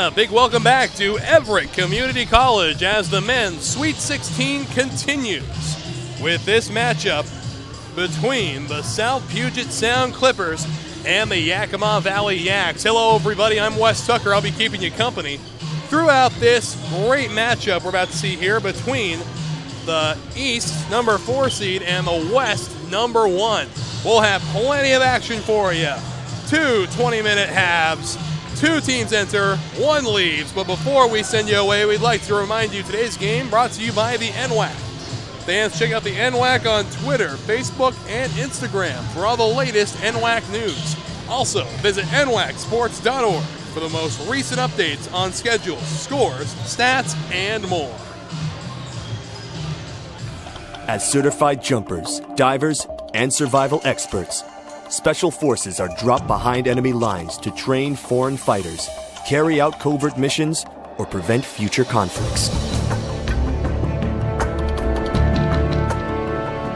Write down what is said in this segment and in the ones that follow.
a big welcome back to Everett Community College as the men's Sweet 16 continues with this matchup between the South Puget Sound Clippers and the Yakima Valley Yaks. Hello everybody, I'm Wes Tucker. I'll be keeping you company throughout this great matchup we're about to see here between the East number 4 seed and the West number 1. We'll have plenty of action for you. 2 20-minute halves. 2 teams enter, 1 leaves. But before we send you away, we'd like to remind you today's game brought to you by the NWAC. Fans, check out the NWAC on Twitter, Facebook, and Instagram for all the latest NWAC news. Also, visit nwacsports.org for the most recent updates on schedules, scores, stats, and more. As certified jumpers, divers, and survival experts, Special Forces are dropped behind enemy lines to train foreign fighters, carry out covert missions, or prevent future conflicts.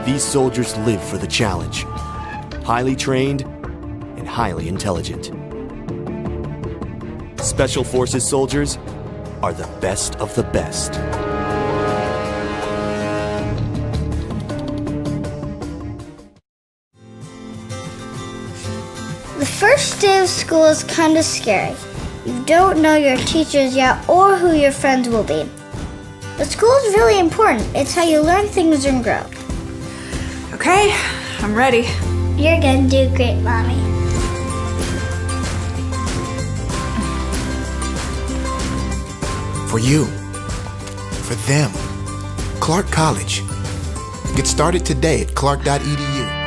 These soldiers live for the challenge, highly trained and highly intelligent. Special Forces soldiers are the best of the best. The first day of school is kind of scary. You don't know your teachers yet or who your friends will be. But school is really important. It's how you learn things and grow. Okay, I'm ready. You're gonna do great, Mommy. For you. For them. Clark College. Get started today at clark.edu.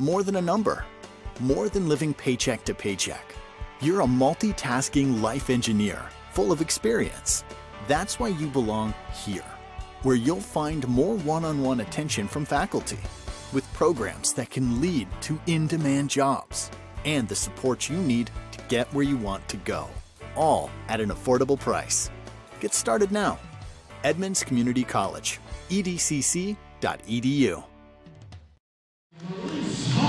More than a number, more than living paycheck to paycheck. You're a multitasking life engineer full of experience. That's why you belong here, where you'll find more one-on-one attention from faculty, with programs that can lead to in-demand jobs, and the support you need to get where you want to go, all at an affordable price. Get started now. Edmonds Community College, edcc.edu.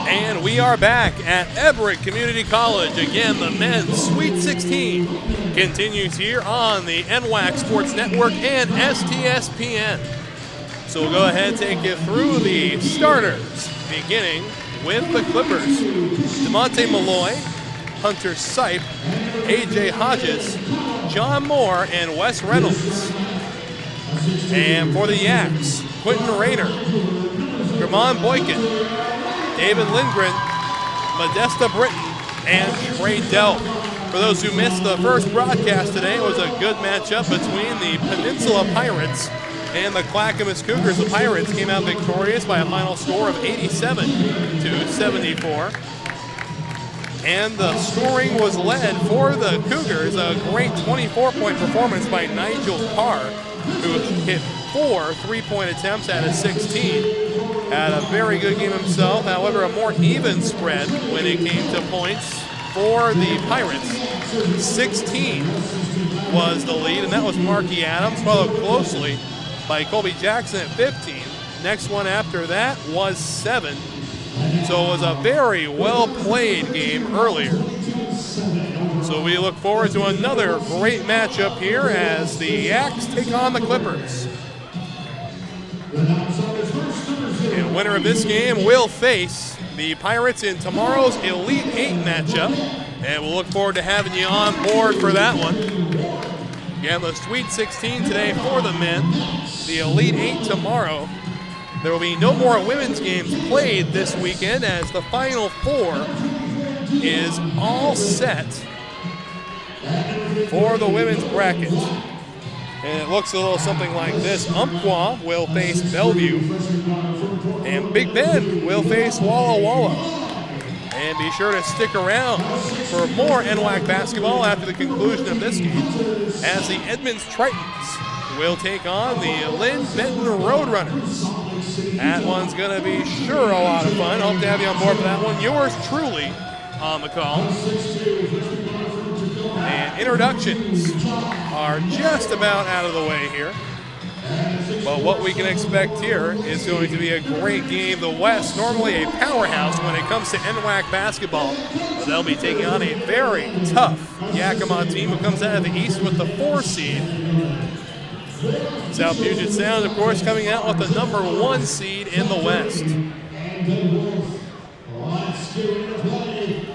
And we are back at Everett Community College. Again, the men's Sweet 16 continues here on the NWAC Sports Network and STSPN. So we'll go ahead and take you through the starters, beginning with the Clippers. DeMonte Malloy, Hunter Sipe, AJ Hodges, John Moore, and Wes Reynolds. And for the Yaks, Quentin Rayner, Germán Boykin, David Lindgren, Modesta Britton, and Trey Delp. For those who missed the first broadcast today, it was a good matchup between the Peninsula Pirates and the Clackamas Cougars. The Pirates came out victorious by a final score of 87-74. And the scoring was led for the Cougars, a great 24-point performance by Nigel Carr, who hit 4 3-point attempts out of 16. had a very good game himself. However, a more even spread when it came to points for the Pirates. 16 was the lead, and that was Marky Adams, followed closely by Colby Jackson at 15. Next one after that was 7. So it was a very well-played game earlier. So we look forward to another great matchup here as the Yaks take on the Clippers. And winner of this game will face the Pirates in tomorrow's Elite 8 matchup. And we'll look forward to having you on board for that one. Again, the Sweet 16 today for the men, the Elite 8 tomorrow. There will be no more women's games played this weekend as the Final Four is all set for the women's bracket. And it looks a little something like this. Umpqua will face Bellevue, and Big Bend will face Walla Walla. And be sure to stick around for more NWAC basketball after the conclusion of this game as the Edmonds Tritons will take on the Lynn Benton Roadrunners. That one's going to be sure a lot of fun. Hope to have you on board for that one. Yours truly on the call. And introductions are just about out of the way here. But what we can expect here is going to be a great game. The West, normally a powerhouse when it comes to NWAC basketball. But they'll be taking on a very tough Yakima team who comes out of the East with the 4 seed. South Puget Sound, of course, coming out with the number 1 seed in the West.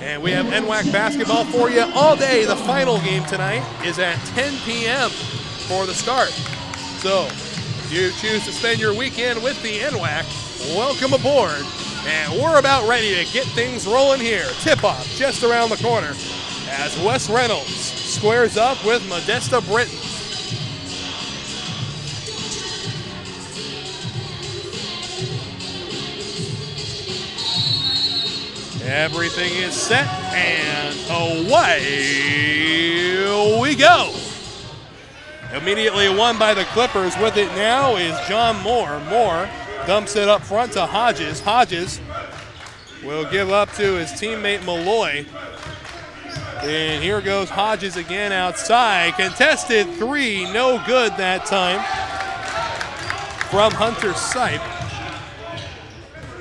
And we have NWAC basketball for you all day. The final game tonight is at 10 p.m. for the start. So, if you choose to spend your weekend with the NWAC, welcome aboard. And we're about ready to get things rolling here. Tip-off just around the corner as Wes Reynolds squares up with Modesta Britton. Everything is set, and away we go. Immediately won by the Clippers. With it now is John Moore. Moore dumps it up front to Hodges. Hodges will give up to his teammate Malloy. And here goes Hodges again outside. Contested 3, no good that time from Hunter Sipe.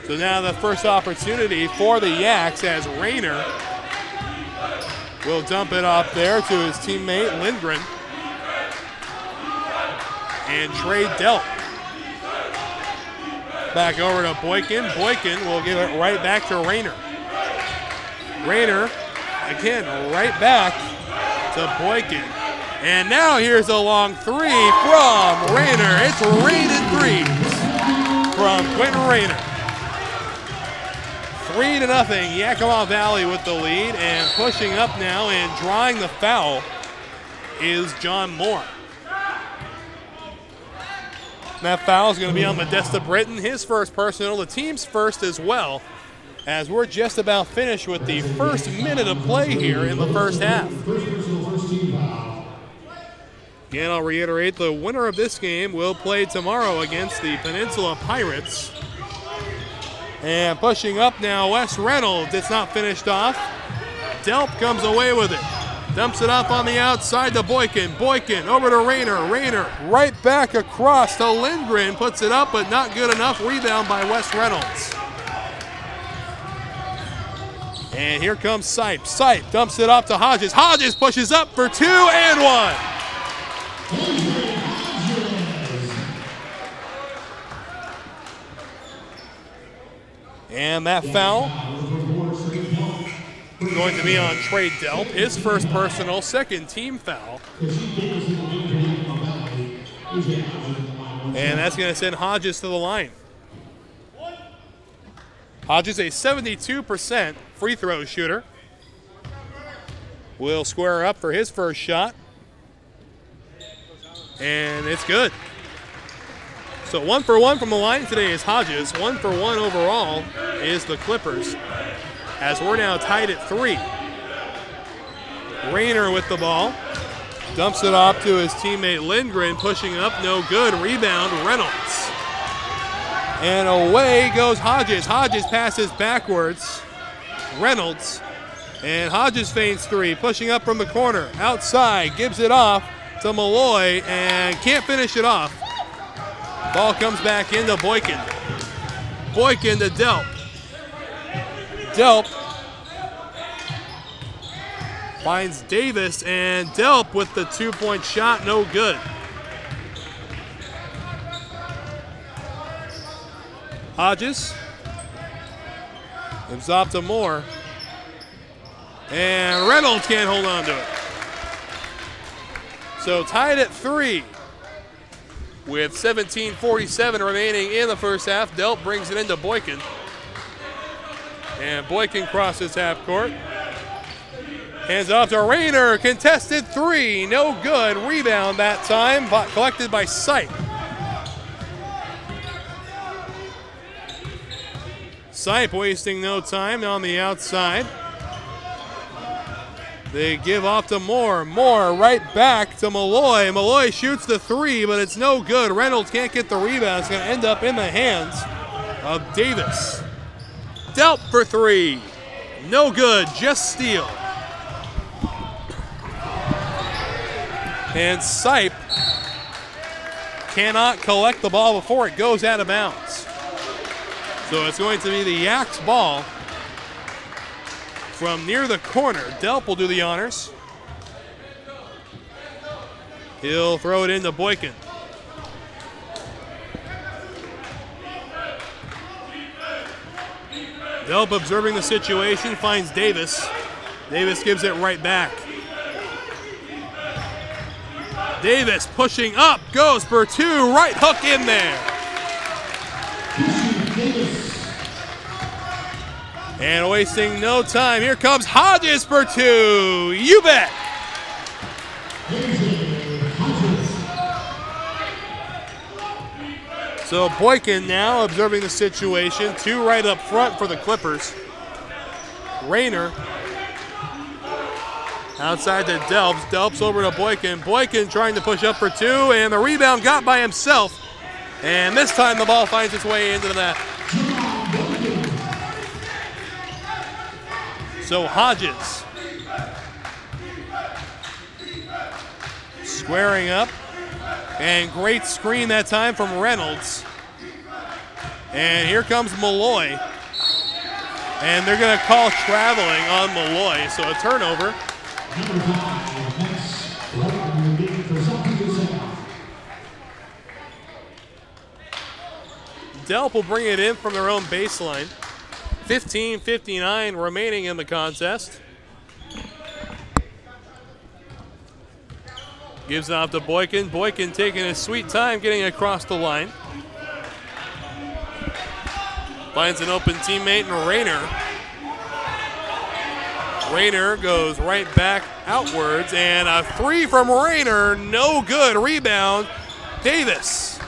So now the first opportunity for the Yaks as Rayner will dump it up there to his teammate Lindgren. And Trey Delp. Back over to Boykin. Boykin will give it right back to Rayner. Rayner, again, right back to Boykin. And now here's a long 3 from Rayner. It's rated threes from Quentin Rayner. 3-0, Yakima Valley with the lead, and pushing up now and drawing the foul is John Moore. That foul is going to be on Modesta Britton, his first personal, the team's first as well, as we're just about finished with the first minute of play here in the first half. Again, I'll reiterate, the winner of this game will play tomorrow against the Peninsula Pirates. And pushing up now, Wes Reynolds. It's not finished off. Delp comes away with it. Dumps it up on the outside to Boykin. Boykin over to Rayner. Rayner right back across to Lindgren. Puts it up, but not good enough. Rebound by Wes Reynolds. And here comes Sipe. Sipe dumps it up to Hodges. Hodges pushes up for 2 and 1. And that foul is going to be on Trey Delp, his first personal, second team foul. And that's going to send Hodges to the line. Hodges, a 72% free throw shooter, will square up for his first shot. And it's good. So 1 for 1 from the line today is Hodges. 1 for 1 overall is the Clippers, as we're now tied at 3. Rayner with the ball. Dumps it off to his teammate Lindgren, pushing up, no good. Rebound, Reynolds. And away goes Hodges. Hodges passes backwards. Reynolds. And Hodges feints three, pushing up from the corner. Outside, gives it off to Malloy and can't finish it off. Ball comes back into Boykin. Boykin to Delp. Delp finds Davis, and Delp with the 2-point shot, no good. Hodges gives off to Moore. And Reynolds can't hold on to it. So tied at 3 with 17:47 remaining in the first half. Delp brings it into Boykin. And Boykin crosses half court. Hands off to Rayner. Contested 3. No good. Rebound that time, but collected by Sipe. Sipe wasting no time on the outside. They give off to Moore. Moore right back to Malloy. Malloy shoots the 3, but it's no good. Reynolds can't get the rebound. It's going to end up in the hands of Davis. Delp for 3. No good, just steal. And Sipe cannot collect the ball before it goes out of bounds. So it's going to be the Yak's ball from near the corner. Delp will do the honors. He'll throw it into Boykin. Delp observing the situation, finds Davis. Davis gives it right back. Davis pushing up, goes for 2, right hook in there. And wasting no time, here comes Hodges for 2. You bet. So Boykin now observing the situation. 2 right up front for the Clippers. Rayner outside to Delps. Delps over to Boykin. Boykin trying to push up for 2, and the rebound got by himself. And this time the ball finds its way into the net. So Hodges squaring up, and great screen that time from Reynolds. And here comes Malloy, and they're going to call traveling on Malloy, so a turnover. Delp will bring it in from their own baseline. 15:59 remaining in the contest. Gives it off to Boykin. Boykin taking his sweet time getting across the line. Finds an open teammate in Rayner. Rayner goes right back outwards, and a 3 from Rayner, no good. Rebound, Davis.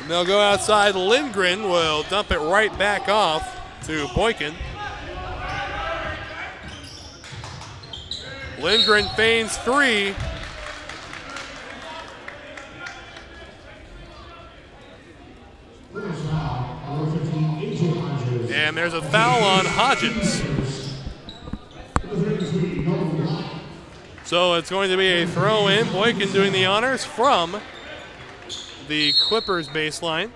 And they'll go outside. Lindgren will dump it right back off to Boykin. Lindgren feigns 3. And there's a foul on Hodges. So it's going to be a throw in. Boykin doing the honors from the Clippers baseline.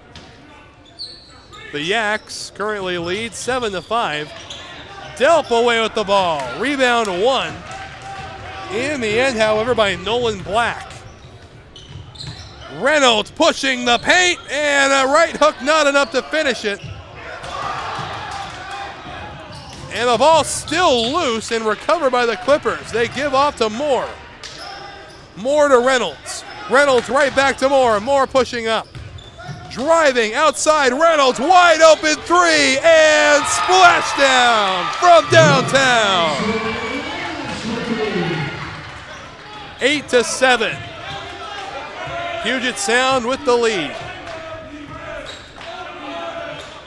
The Yaks currently lead 7-5. Delp away with the ball. Rebound 1. In the end, however, by Nolan Black. Reynolds pushing the paint, and a right hook not enough to finish it. And the ball still loose and recovered by the Clippers. They give off to Moore. Moore to Reynolds. Reynolds right back to Moore. Moore pushing up. Driving outside, Reynolds wide open 3, and splashdown from downtown. 8-7. Puget Sound with the lead.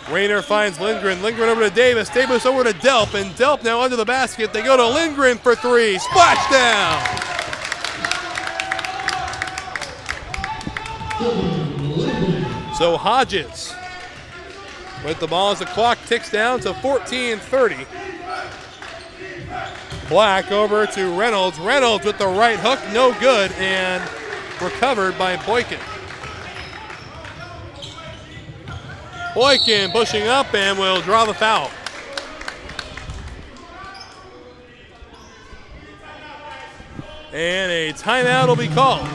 Rayner finds Lindgren. Lindgren over to Davis. Davis over to Delp, and Delp now under the basket. They go to Lindgren for 3. Splashdown. So Hodges with the ball as the clock ticks down to 14:30. Black over to Reynolds. Reynolds with the right hook, no good, and recovered by Boykin. Boykin pushing up and will draw the foul. And a timeout will be called.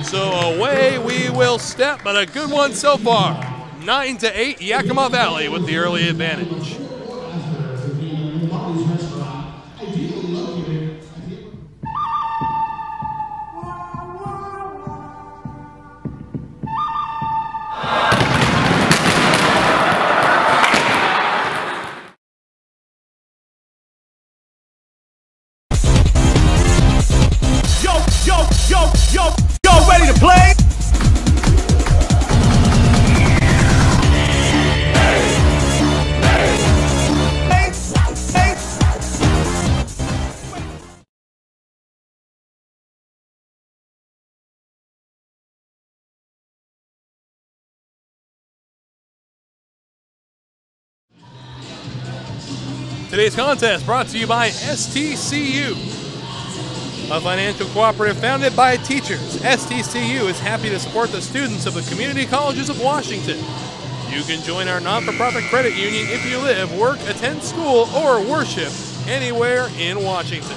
So away we will step, but a good one so far. 9-8, Yakima Valley with the early advantage. Yo, ready to play? Today's contest brought to you by STCU, a financial cooperative founded by teachers. STCU is happy to support the students of the community colleges of Washington. You can join our non-for-profit credit union if you live, work, attend school, or worship anywhere in Washington.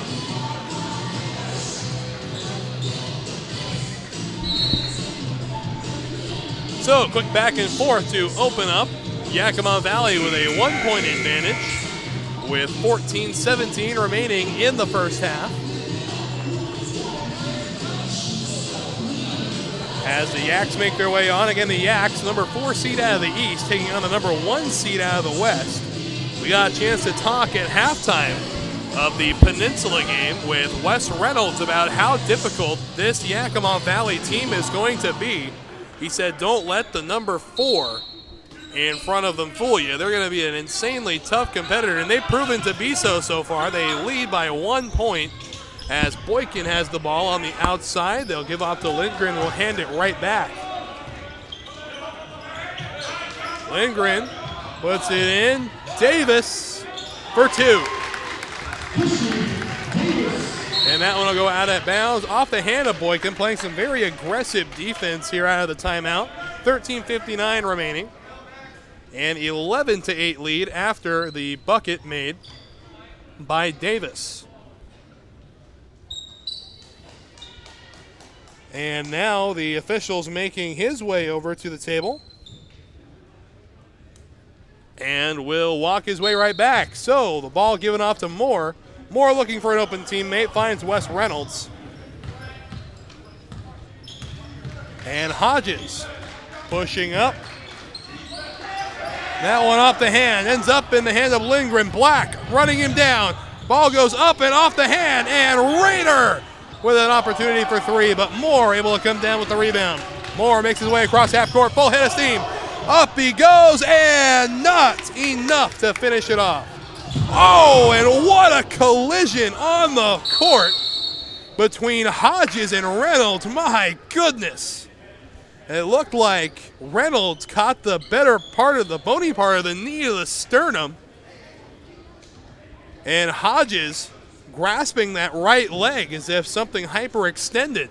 So, quick back and forth to open up. Yakima Valley with a 1-point advantage with 14-17 remaining in the first half. As the Yaks make their way on, again the Yaks, number 4 seed out of the East, taking on the number 1 seed out of the West. We got a chance to talk at halftime of the Peninsula game with Wes Reynolds about how difficult this Yakima Valley team is going to be. He said, don't let the number 4 in front of them fool you. They're going to be an insanely tough competitor, and they've proven to be so far. They lead by 1 point as Boykin has the ball on the outside. They'll give off to Lindgren, will hand it right back. Lindgren puts it in. Davis for 2. And that one will go out of bounds off the hand of Boykin, playing some very aggressive defense here out of the timeout. 13:59 remaining. An 11-8 lead after the bucket made by Davis. And now the official's making his way over to the table and will walk his way right back. So the ball given off to Moore. Moore looking for an open teammate, finds Wes Reynolds. And Hodges pushing up. That one off the hand, ends up in the hand of Lindgren. Black running him down. Ball goes up and off the hand, and Raider with an opportunity for 3, but Moore able to come down with the rebound. Moore makes his way across half court, full head of steam. Up he goes, and not enough to finish it off. Oh, and what a collision on the court between Hodges and Reynolds. My goodness. It looked like Reynolds caught the better part of the bony part of the knee of the sternum. And Hodges grasping that right leg as if something hyperextended.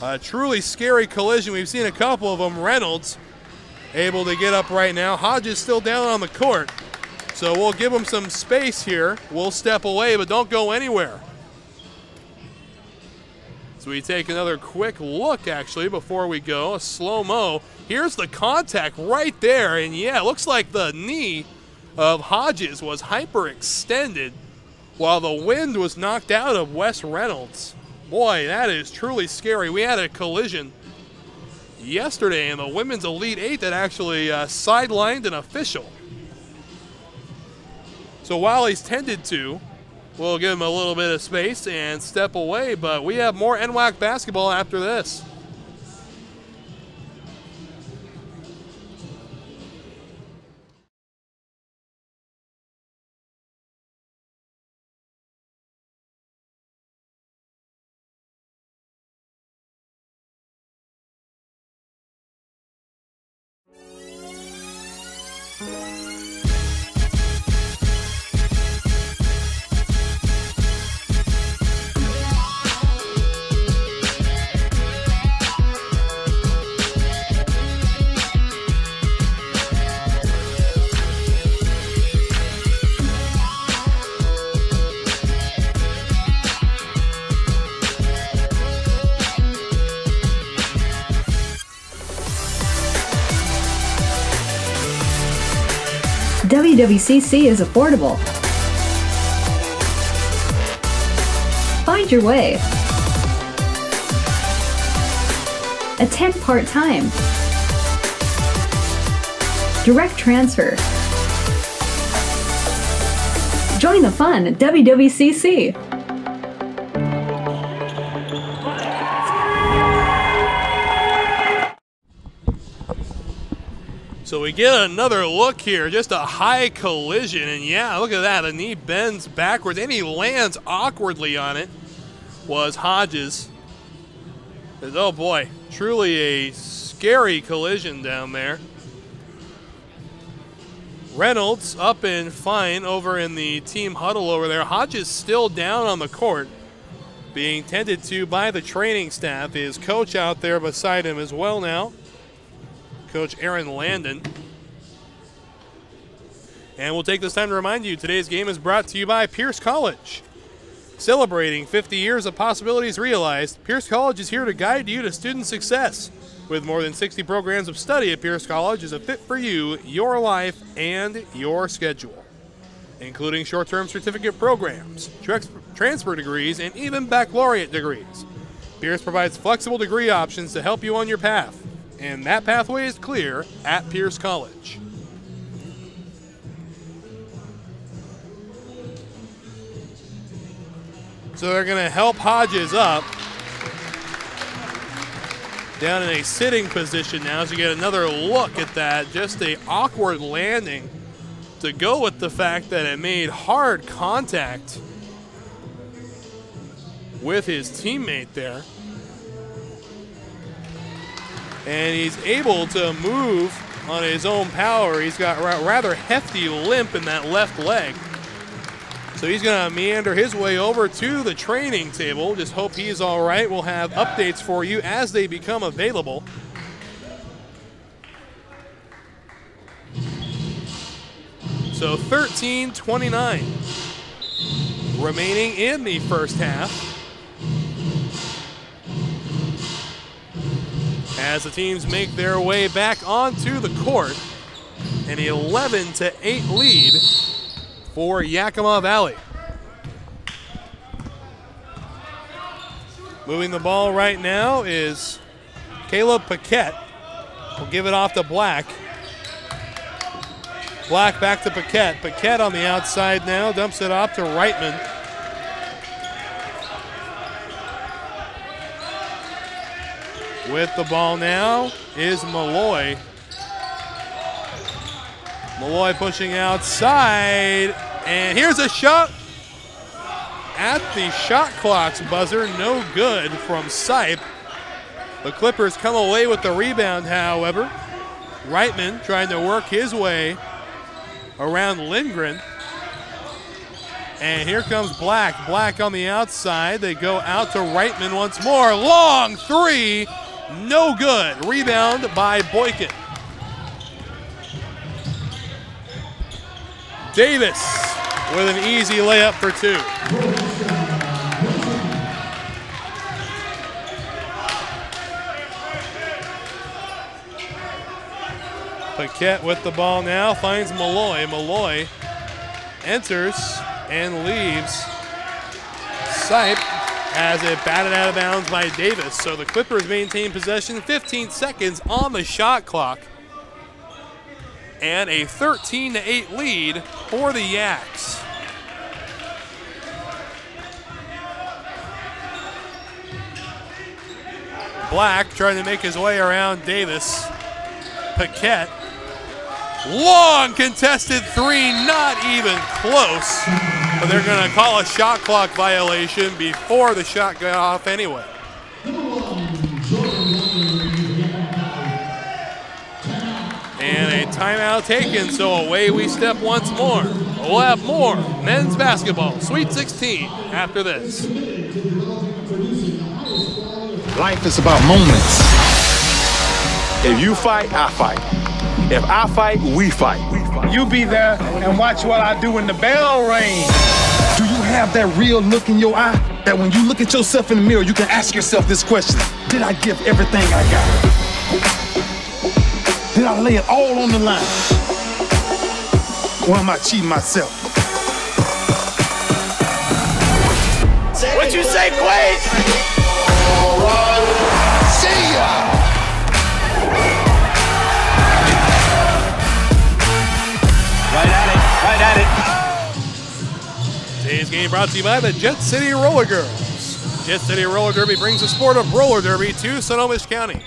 A truly scary collision. We've seen a couple of them. Reynolds able to get up right now. Hodges still down on the court. So we'll give him some space here. We'll step away, but don't go anywhere. So we take another quick look, actually, before we go. A slow-mo. Here's the contact right there. And, yeah, it looks like the knee of Hodges was hyperextended while the wind was knocked out of Wes Reynolds. Boy, that is truly scary. We had a collision yesterday in the Women's Elite 8 that actually sidelined an official. So while he's tended to, we'll give him a little bit of space and step away, but we have more NWAC basketball after this. WWCC is affordable. Find your way. Attend part-time. Direct transfer. Join the fun at WWCC. So we get another look here, just a high collision, and yeah, look at that, the knee bends backwards, and he lands awkwardly on it, was Hodges. Oh boy, truly a scary collision down there. Reynolds up and fine over in the team huddle over there. Hodges still down on the court, being tended to by the training staff. His coach out there beside him as well now, Coach Aaron Landon. And we'll take this time to remind you, today's game is brought to you by Pierce College. Celebrating 50 years of possibilities realized, Pierce College is here to guide you to student success. With more than 60 programs of study at Pierce College is a fit for you, your life, and your schedule, including short-term certificate programs, transfer degrees, and even baccalaureate degrees. Pierce provides flexible degree options to help you on your path, and that pathway is clear at Pierce College. So they're going to help Hodges up. Down in a sitting position now, so you get another look at that. Just a awkward landing to go with the fact that it made hard contact with his teammate there. And he's able to move on his own power. He's got a rather hefty limp in that left leg. So he's going to meander his way over to the training table. Just hope he's all right. We'll have updates for you as they become available. So 13:29 remaining in the first half, as the teams make their way back onto the court. An 11-8 lead for Yakima Valley. Moving the ball right now is Caleb Paquette. Will give it off to Black. Black back to Paquette. Paquette on the outside now, dumps it off to Reitman. With the ball now is Malloy. Malloy pushing outside, and here's a shot at the shot clock's buzzer. No good from Sipe. The Clippers come away with the rebound, however. Reitman trying to work his way around Lindgren. And here comes Black. Black on the outside. They go out to Reitman once more. Long three, no good. Rebound by Boykin. Davis with an easy layup for two. Paquette with the ball now, finds Malloy. Malloy enters and leaves. Sipe has it batted out of bounds by Davis. So the Clippers maintain possession, 15 seconds on the shot clock. And a 13-8 lead for the Yaks. Black trying to make his way around Davis. Paquette. Long contested three, not even close. But they're going to call a shot clock violation before the shot got off anyway. And a timeout taken, so away we step once more. We'll have more men's basketball, Sweet 16, after this. Life is about moments. If you fight, I fight. If I fight, we fight. You be there and watch what I do when the bell rings. Do you have that real look in your eye that when you look at yourself in the mirror, you can ask yourself this question: did I give everything I got? Did I lay it all on the line? Or am I cheating myself? What you say, Quaid? See ya! Right at it. Today's game brought to you by the Jet City Roller Girls. Jet City Roller Derby brings the sport of roller derby to Snohomish County.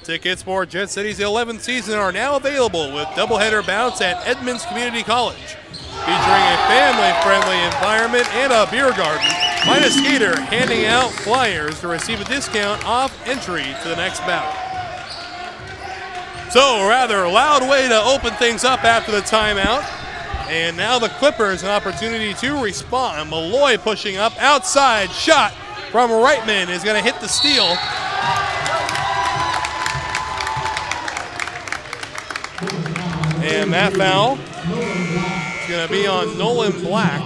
Tickets for Jet City's 11th season are now available with doubleheader bouts at Edmonds Community College. Featuring a family-friendly environment and a beer garden, find a skater handing out flyers to receive a discount off entry to the next bout. So, a rather loud way to open things up after the timeout. And now the Clippers an opportunity to respond. Malloy pushing up, outside shot from Reitman is going to hit the steal. And that foul is going to be on Nolan Black.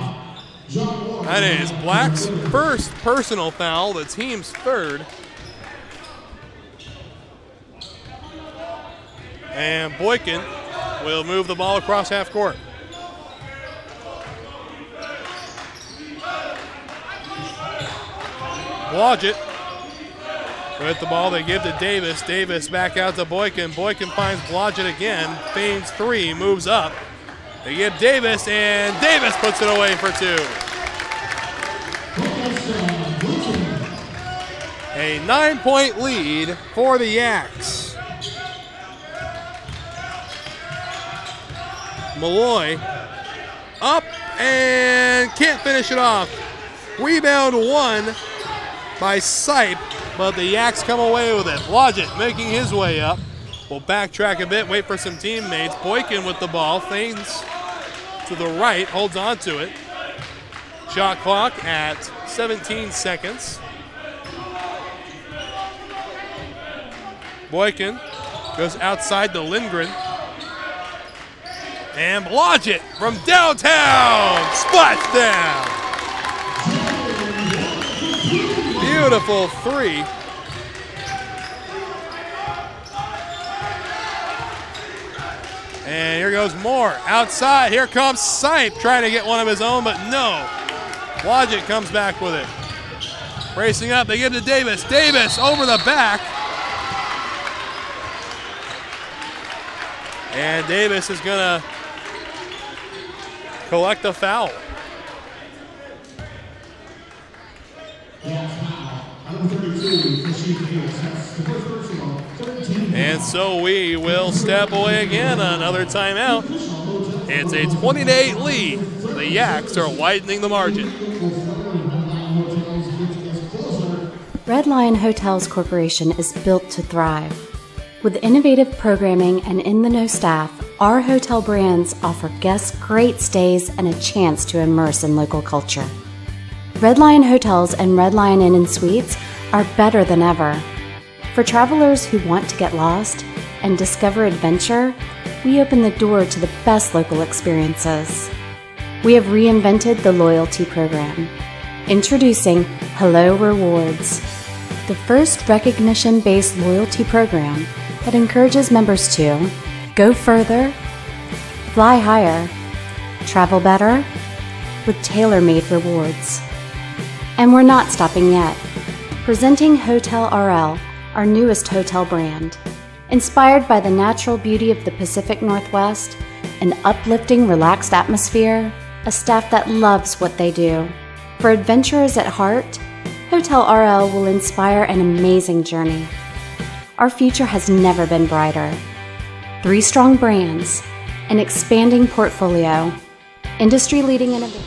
That is Black's first personal foul, the team's third. And Boykin will move the ball across half court. Blodgett with the ball, they give to Davis. Davis back out to Boykin. Boykin finds Blodgett again. Feigns three, moves up. They give Davis, and Davis puts it away for two. A 9-point lead for the Yaks. Malloy up and can't finish it off. Rebound one by Sipe, but the Yaks come away with it. Blodgett making his way up. We'll backtrack a bit, wait for some teammates. Boykin with the ball, feigns to the right, holds on to it. Shot clock at 17 seconds. Boykin goes outside to Lindgren. And Blodgett from downtown, splash down. Beautiful three. And here goes Moore outside. Here comes Sipe trying to get one of his own, but no. Blodgett comes back with it. Racing up, they give to Davis. Davis over the back. And Davis is gonna collect a foul. And so we will step away again, another timeout. It's a 20-8 lead. The Yaks are widening the margin. Red Lion Hotels Corporation is built to thrive. With innovative programming and in-the-know staff, our hotel brands offer guests great stays and a chance to immerse in local culture. Red Lion Hotels and Red Lion Inn & Suites are better than ever. For travelers who want to get lost and discover adventure, we open the door to the best local experiences. We have reinvented the loyalty program. Introducing Hello Rewards, the first recognition-based loyalty program that encourages members to go further, fly higher, travel better, with tailor-made rewards. And we're not stopping yet. Presenting Hotel RL, our newest hotel brand. Inspired by the natural beauty of the Pacific Northwest, an uplifting, relaxed atmosphere, a staff that loves what they do. For adventurers at heart, Hotel RL will inspire an amazing journey. Our future has never been brighter. 3 strong brands, an expanding portfolio, industry-leading innovation.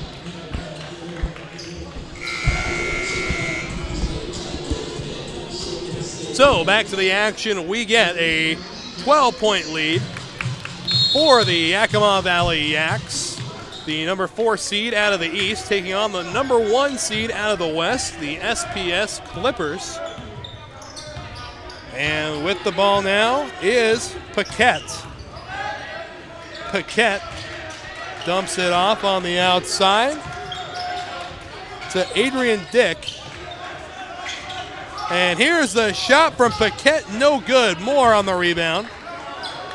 So back to the action, we get a 12-point lead for the Yakima Valley Yaks. The number 4 seed out of the East taking on the number 1 seed out of the West, the SPS Clippers. And with the ball now is Paquette. Paquette dumps it off on the outside to Adrian Dick. And here's the shot from Paquette, no good. Moore on the rebound.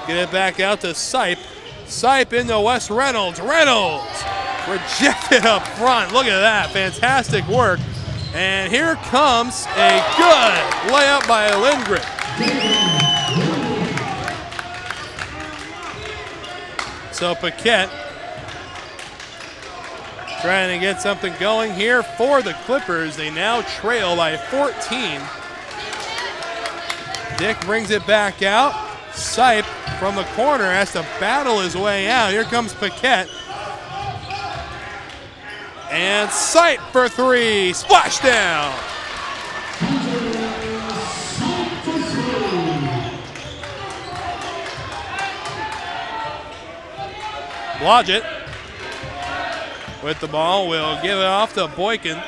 Get it back out to Sipe. Sipe into Wes Reynolds. Reynolds rejected up front. Look at that. Fantastic work. And here comes a good layup by Lindgren. So Puget trying to get something going here for the Clippers. They now trail by 14. Dick brings it back out. Sipe from the corner has to battle his way out. Here comes Puget. And Sipe for three. Splashdown. Blodgett with the ball will give it off to Boykin.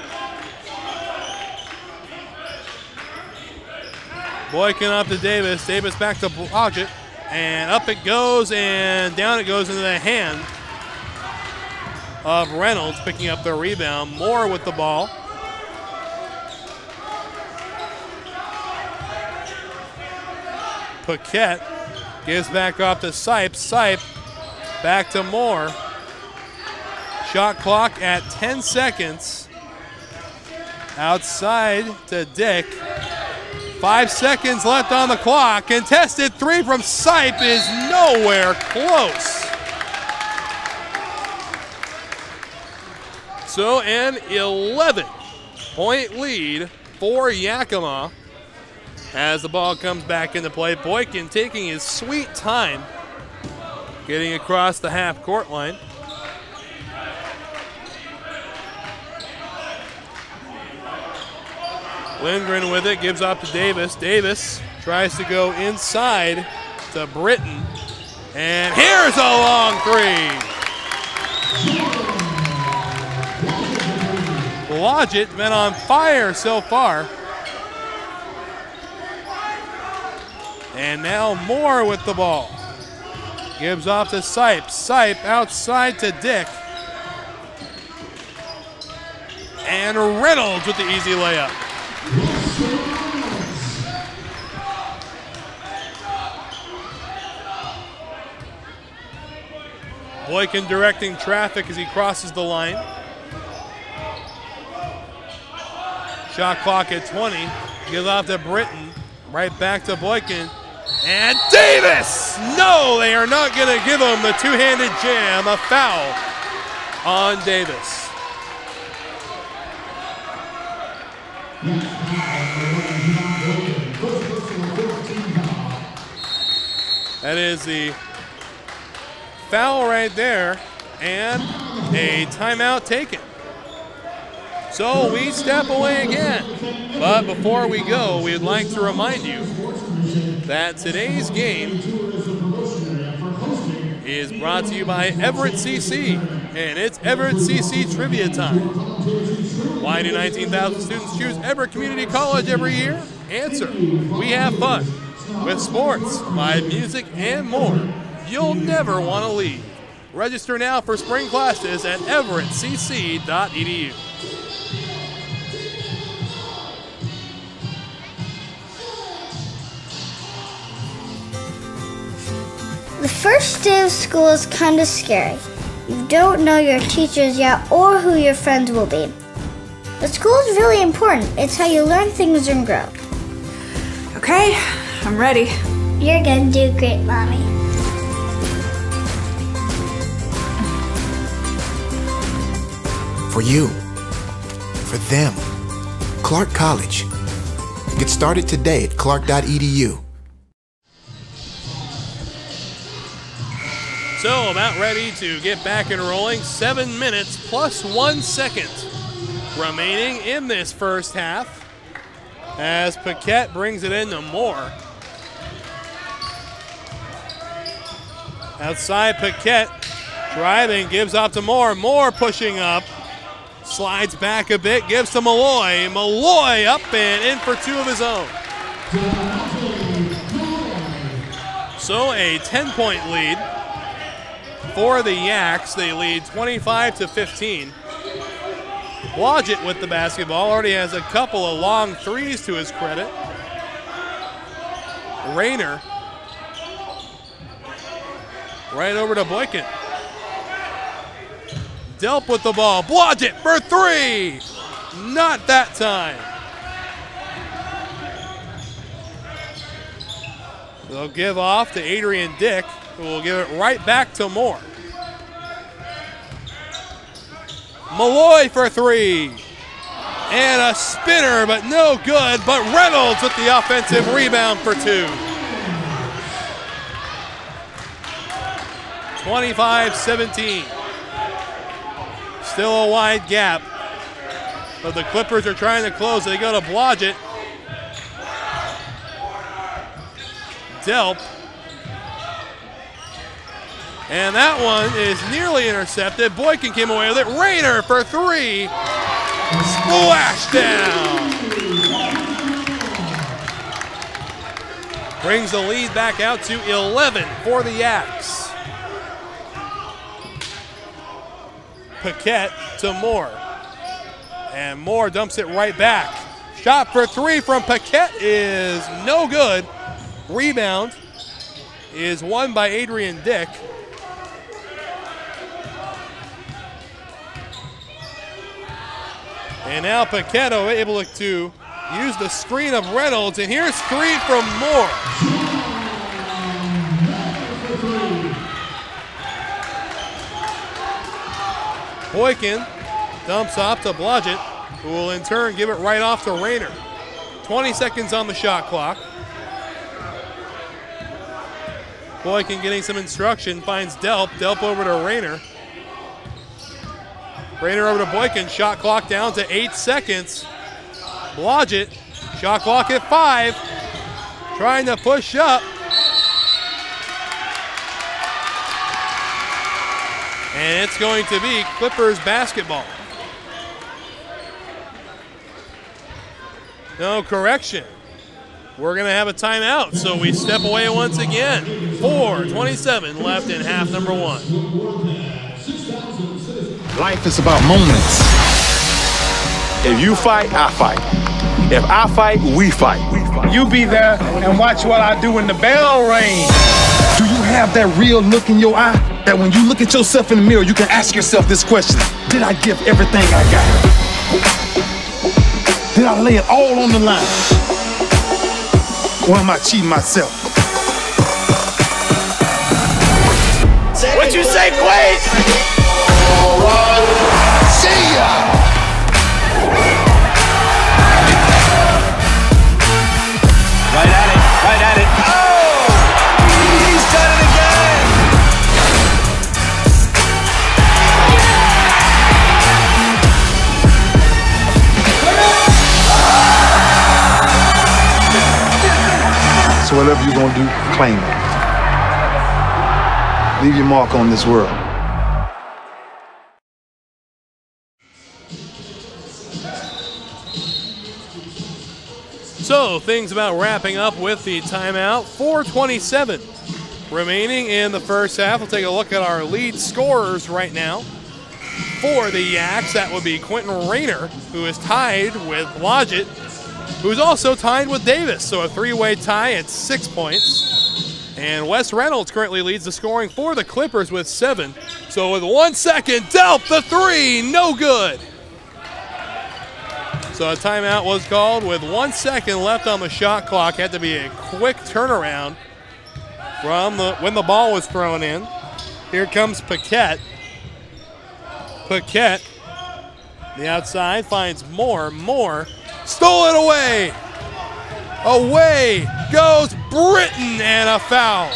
Boykin up to Davis. Davis back to Blodgett. And up it goes and down it goes into the hand of Reynolds, picking up the rebound. Moore with the ball. Puget gives back off to Sipe. Sipe back to Moore. Shot clock at 10 seconds. Outside to Dick. 5 seconds left on the clock. Contested three from Sipe is nowhere close. So an 11-point lead for Yakima as the ball comes back into play. Boykin taking his sweet time getting across the half-court line. Lindgren with it, gives up to Davis. Davis tries to go inside to Britton. And here's a long three. Blodgett's been on fire so far. And now Moore with the ball. Gives off to Sipe. Sipe outside to Dick. And Reynolds with the easy layup. Boykin directing traffic as he crosses the line. Shot clock at 20. Gives off to Britton. Right back to Boykin. And Davis! No, they are not going to give him the two-handed jam. A foul on Davis. That is the foul right there, and a timeout taken. So we step away again. But before we go, we'd like to remind you that today's game is brought to you by Everett CC, and it's Everett CC Trivia Time. Why do 19,000 students choose Everett Community College every year? Answer: we have fun with sports, live music, and more. You'll never want to leave. Register now for spring classes at everettcc.edu. The first day of school is kind of scary. You don't know your teachers yet or who your friends will be. But school is really important. It's how you learn things and grow. Okay, I'm ready. You're gonna do great, Mommy. For you, for them, Clark College. Get started today at clark.edu. So about ready to get back and rolling. 7 minutes plus 1 second remaining in this first half as Puget brings it into Moore. Outside, Puget driving, gives off to Moore. Moore pushing up, slides back a bit, gives to Malloy. Malloy up and in for two of his own. So a 10-point lead for the Yaks. They lead 25-15. Blodgett with the basketball, already has a couple of long threes to his credit. Rayner Right over to Boykin. Delp with the ball. Blodgett for three. Not that time. They'll give off to Adrian Dick, who will give it right back to Moore. Malloy for three. And a spinner, but no good. But Reynolds with the offensive rebound for two. 25-17. Still a wide gap. But the Clippers are trying to close. They go to Blodgett. Delp. And that one is nearly intercepted. Boykin came away with it. Rayner for three. Splash down. Brings the lead back out to 11 for the Yaks. Paquette to Moore. And Moore dumps it right back. Shot for three from Paquette is no good. Rebound is won by Adrian Dick. And now Paquette able to use the screen of Reynolds, and here's three from Moore. Boykin dumps off to Blodgett, who will in turn give it right off to Rayner. 20 seconds on the shot clock. Boykin getting some instruction, finds Delp. Delp over to Rayner. Rayner over to Boykin. Shot clock down to 8 seconds. Blodgett, shot clock at 5. Trying to push up. And it's going to be Clippers basketball. No correction. We're going to have a timeout, so we step away once again. 4:27 left in half number one. Life is about moments. If you fight, I fight. If I fight, we fight. You be there and watch what I do when the bell rings. Do you have that real look in your eye that when you look at yourself in the mirror, you can ask yourself this question: did I give everything I got? Did I lay it all on the line? Or am I cheating myself? What you say, Quaid? See ya! Right at it. Oh! He's done it again! So whatever you're gonna do, claim it. Leave your mark on this world. So things about wrapping up with the timeout. 4:27 remaining in the first half. We'll take a look at our lead scorers right now. For the Yaks, that would be Quentin Rayner, who is tied with Blodgett, who's also tied with Davis. So a three-way tie at 6 points. And Wes Reynolds currently leads the scoring for the Clippers with 7. So with 1 second, Delp the three, no good. So a timeout was called with 1 second left on the shot clock. Had to be a quick turnaround from when the ball was thrown in. Here comes Paquette. Paquette, the outside, finds Moore. Moore stole it away. Away goes Britton, and a foul.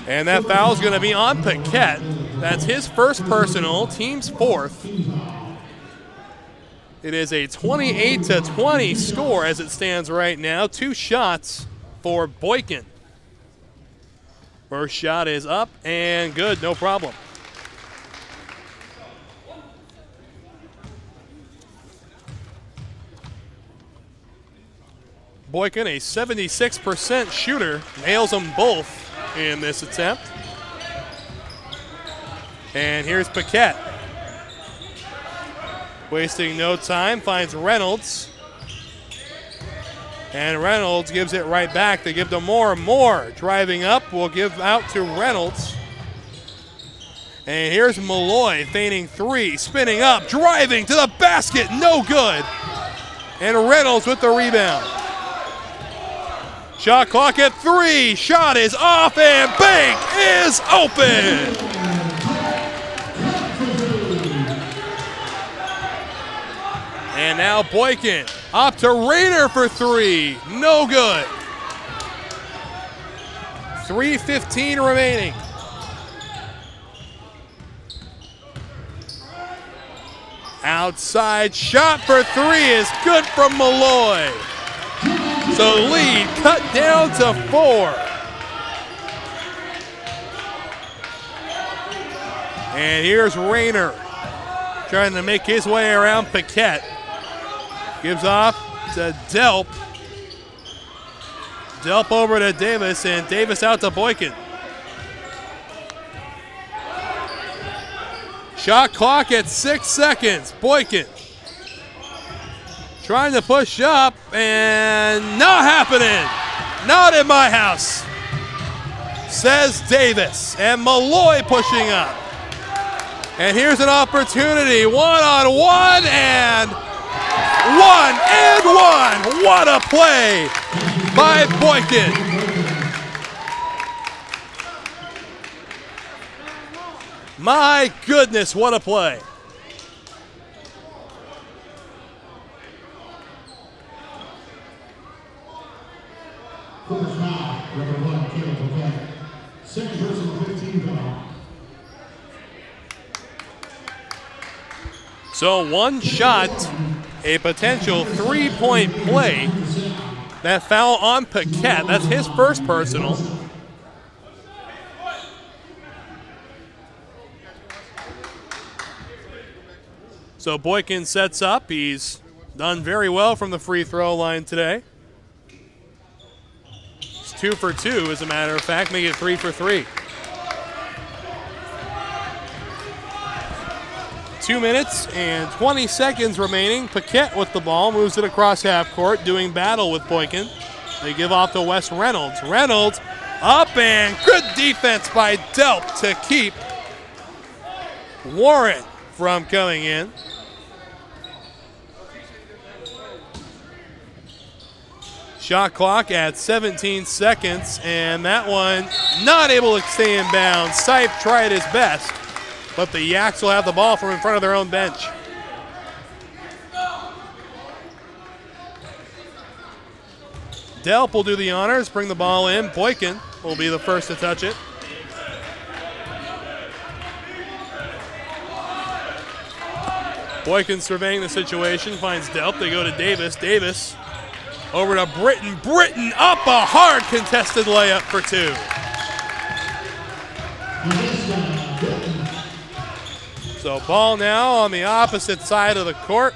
And that foul is going to be on Paquette. That's his first personal, team's fourth. It is a 28-20 score as it stands right now. 2 shots for Boykin. First shot is up and good, no problem. Boykin, a 76% shooter, nails them both in this attempt. And here's Paquette. Wasting no time, finds Reynolds. And Reynolds gives it right back. They give to Moore. Moore driving up will give out to Reynolds. And here's Malloy feigning three, spinning up, driving to the basket, no good. And Reynolds with the rebound. Shot clock at 3, shot is off, and bank is open. And now Boykin up to Rayner for 3, no good. 3:15 remaining. Outside shot for 3 is good from Malloy. So lead cut down to 4. And here's Rayner trying to make his way around Paquette. Gives off to Delp. Delp over to Davis, and Davis out to Boykin. Shot clock at 6 seconds. Boykin trying to push up, and not happening. Not in my house, says Davis. And Malloy pushing up. And here's an opportunity. One-on-one, and one. What a play by Boykin. My goodness, what a play. So one shot, a potential 3-point play. That foul on Paquette, that's his first personal. So Boykin sets up. He's done very well from the free throw line today. It's 2 for 2, as a matter of fact, making it 3 for 3. 2 minutes and 20 seconds remaining. Paquette with the ball, moves it across half court, doing battle with Boykin. They give off to Wes Reynolds. Reynolds up, and good defense by Delp to keep Warren from coming in. Shot clock at 17 seconds, and that one not able to stay in bounds. Sipe tried his best, but the Yaks will have the ball from in front of their own bench. Delp will do the honors, bring the ball in. Boykin will be the first to touch it. Boykin surveying the situation, finds Delp. They go to Davis. Davis over to Britton. Britton up, a hard contested layup for 2. So ball now on the opposite side of the court.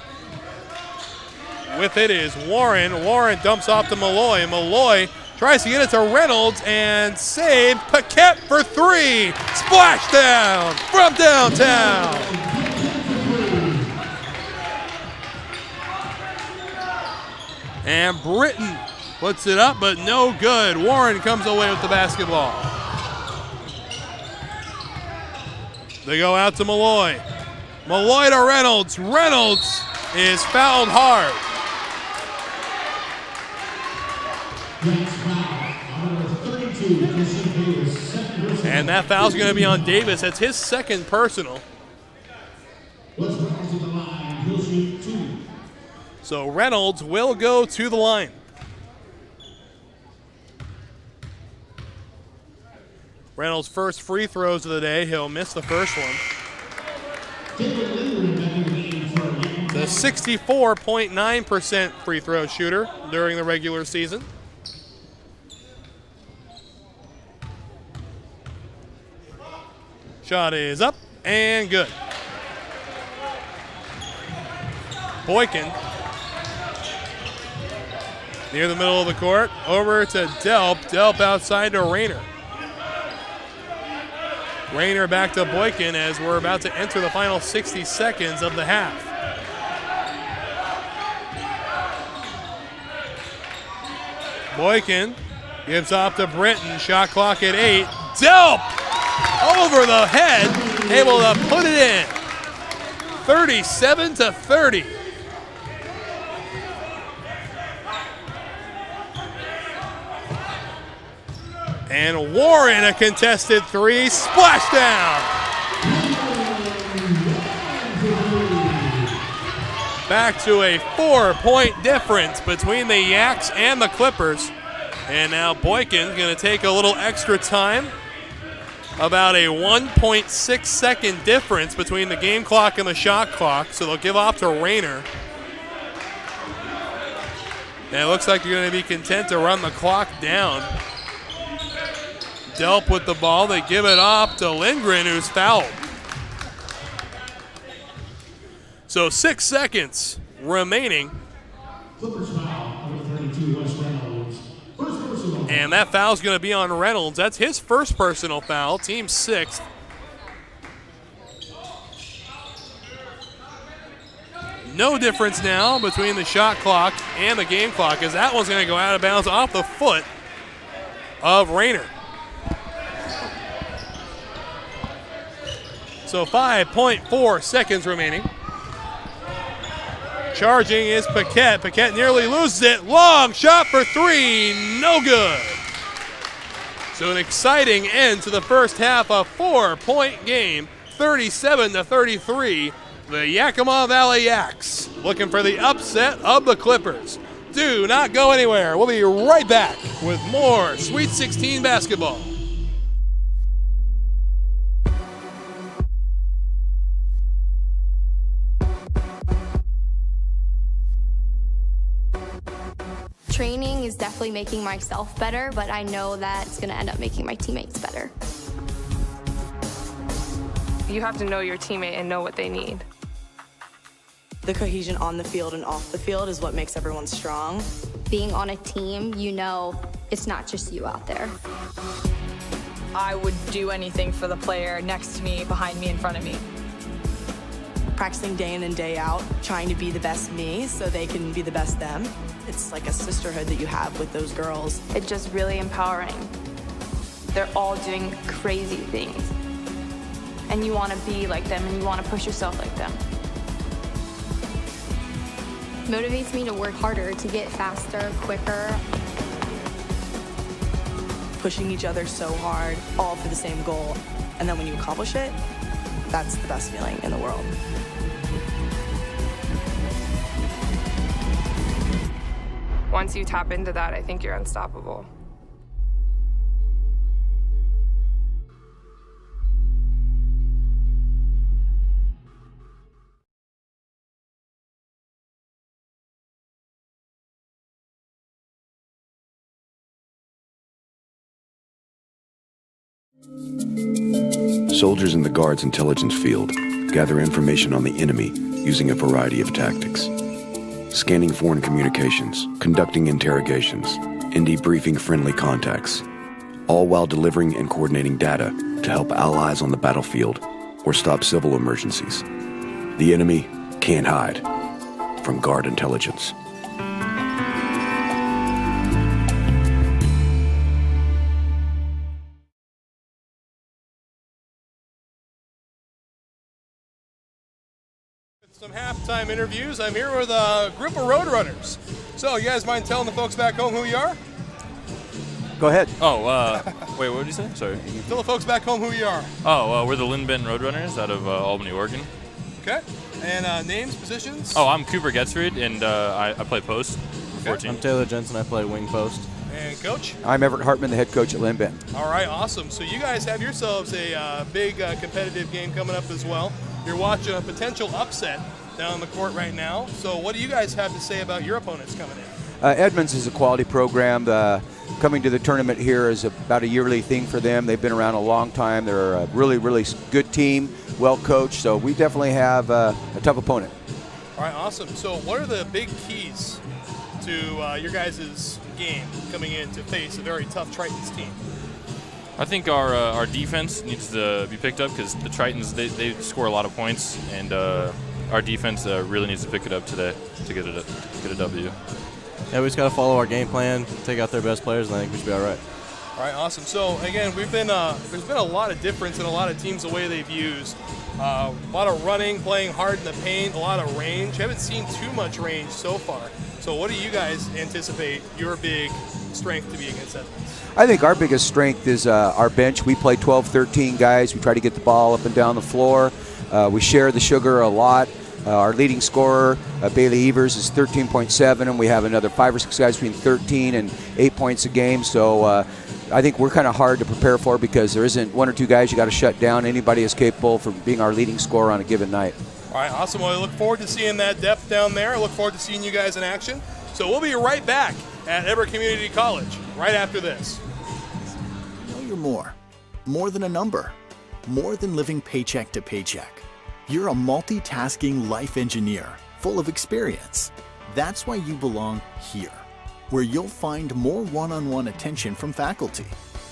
With it is Warren. Warren dumps off to Malloy. Malloy tries to get it to Reynolds and saved. Paquette for 3. Splashdown from downtown. And Britton puts it up, but no good. Warren comes away with the basketball. They go out to Malloy. Malloy to Reynolds. Reynolds is fouled hard. And that foul's going to be on Davis. That's his second personal. So Reynolds will go to the line. Reynolds' first free throws of the day. He'll miss the first one. The 64.9% free throw shooter during the regular season. Shot is up and good. Boykin near the middle of the court, over to Delp. Delp outside to Rayner. Rayner back to Boykin as we're about to enter the final 60 seconds of the half. Boykin gives off to Britton. Shot clock at 8. Delp over the head, able to put it in. 37-30. And Warren, a contested 3, splashdown. Back to a 4-point difference between the Yaks and the Clippers. And now Boykin's going to take a little extra time. About a 1.6 second difference between the game clock and the shot clock. So they'll give off to Rayner. And it looks like they're going to be content to run the clock down. Delp with the ball. They give it off to Lindgren, who's fouled. So 6 seconds remaining. And that foul's going to be on Reynolds. That's his first personal foul, team 6th. No difference now between the shot clock and the game clock, as that one's going to go out of bounds off the foot of Rayner. So 5.4 seconds remaining. Charging is Paquette. Paquette nearly loses it. Long shot for 3, no good. So an exciting end to the first half, a 4-point game, 37-33. The Yakima Valley Yaks looking for the upset of the Clippers. Do not go anywhere. We'll be right back with more Sweet 16 basketball. Training is definitely making myself better, but I know that it's going to end up making my teammates better. You have to know your teammate and know what they need. The cohesion on the field and off the field is what makes everyone strong. Being on a team, you know it's not just you out there. I would do anything for the player next to me, behind me, in front of me. Practicing day in and day out, trying to be the best me so they can be the best them. It's like a sisterhood that you have with those girls. It's just really empowering. They're all doing crazy things. And you want to be like them and you want to push yourself like them. Motivates me to work harder, to get faster, quicker. Pushing each other so hard, all for the same goal. And then when you accomplish it, that's the best feeling in the world. Once you tap into that, I think you're unstoppable. Soldiers in the Guard's intelligence field gather information on the enemy using a variety of tactics. Scanning foreign communications, conducting interrogations, and debriefing friendly contacts, all while delivering and coordinating data to help allies on the battlefield or stop civil emergencies. The enemy can't hide from Guard intelligence. Some halftime interviews. I'm here with a group of Roadrunners. So, you guys mind telling the folks back home who you are? Go ahead. Oh, wait, what did you say? Sorry. Tell the folks back home who you are. Oh, we're the Lynn Benton Roadrunners out of Albany, Oregon. Okay. And names, positions? Oh, I'm Cooper Getzfried, and I play post for 14. I'm Taylor Jensen. I play wing post. And coach? I'm Everett Hartman, the head coach at Lynn Benton. All right, awesome. So you guys have yourselves a big competitive game coming up as well. You're watching a potential upset down the court right now. So what do you guys have to say about your opponents coming in? Edmonds is a quality program. Coming to the tournament here is about a yearly thing for them. They've been around a long time. They're a really, really good team, well coached. So we definitely have a tough opponent. All right, awesome. So what are the big keys to your guys' game coming in to face a very tough Tritons team? I think our defense needs to be picked up because the Tritons, they score a lot of points, and our defense really needs to pick it up today to get a W. Yeah, we just got to follow our game plan, take out their best players, and I think we should be all right. All right, awesome. So again, there's been a lot of difference in a lot of teams the way they've used. A lot of running, playing hard in the paint, a lot of range. Haven't seen too much range so far. So what do you guys anticipate your big strength to be against Edmonds? I think our biggest strength is our bench. We play 12, 13 guys. We try to get the ball up and down the floor. We share the sugar a lot. Our leading scorer, Bailey Evers, is 13.7, and we have another 5 or 6 guys between 13 and 8 points a game. So I think we're kind of hard to prepare for because there isn't 1 or 2 guys you got to shut down. Anybody is capable for being our leading scorer on a given night. All right, awesome. Well, I look forward to seeing that depth down there. I look forward to seeing you guys in action. So we'll be right back at Everett Community College right after this. Know you're more. More than a number. More than living paycheck to paycheck. You're a multitasking life engineer full of experience. That's why you belong here, where you'll find more one-on-one attention from faculty,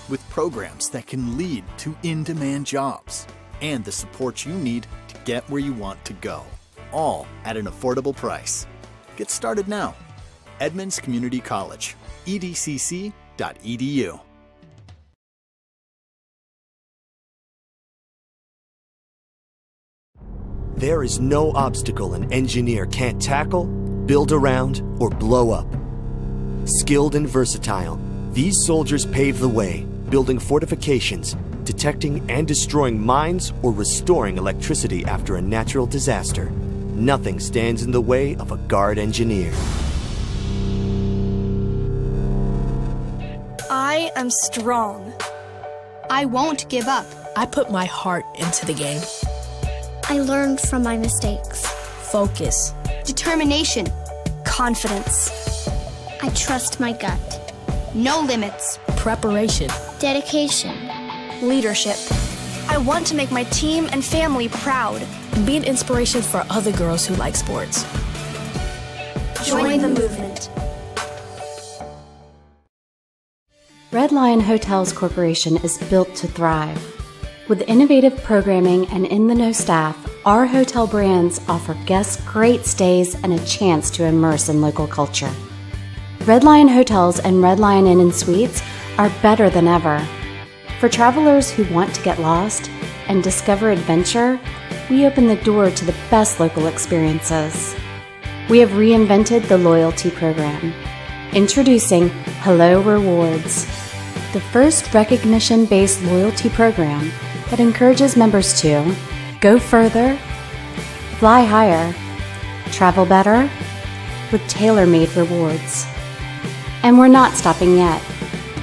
with programs that can lead to in-demand jobs, and the support you need to get where you want to go, all at an affordable price. Get started now. Edmonds Community College, edcc.edu. There is no obstacle an engineer can't tackle, build around, or blow up. Skilled and versatile, these soldiers pave the way, building fortifications, detecting and destroying mines, or restoring electricity after a natural disaster. Nothing stands in the way of a Guard engineer. I am strong. I won't give up. I put my heart into the game. I learned from my mistakes. Focus. Determination. Confidence. I trust my gut. No limits. Preparation. Dedication. Leadership. I want to make my team and family proud. Be an inspiration for other girls who like sports. Join the movement. Red Lion Hotels Corporation is built to thrive. With innovative programming and in-the-know staff, our hotel brands offer guests great stays and a chance to immerse in local culture. Red Lion Hotels and Red Lion Inn and Suites are better than ever. For travelers who want to get lost and discover adventure, we open the door to the best local experiences. We have reinvented the loyalty program. Introducing Hello Rewards, the first recognition-based loyalty program that encourages members to go further, fly higher, travel better, with tailor-made rewards. And we're not stopping yet.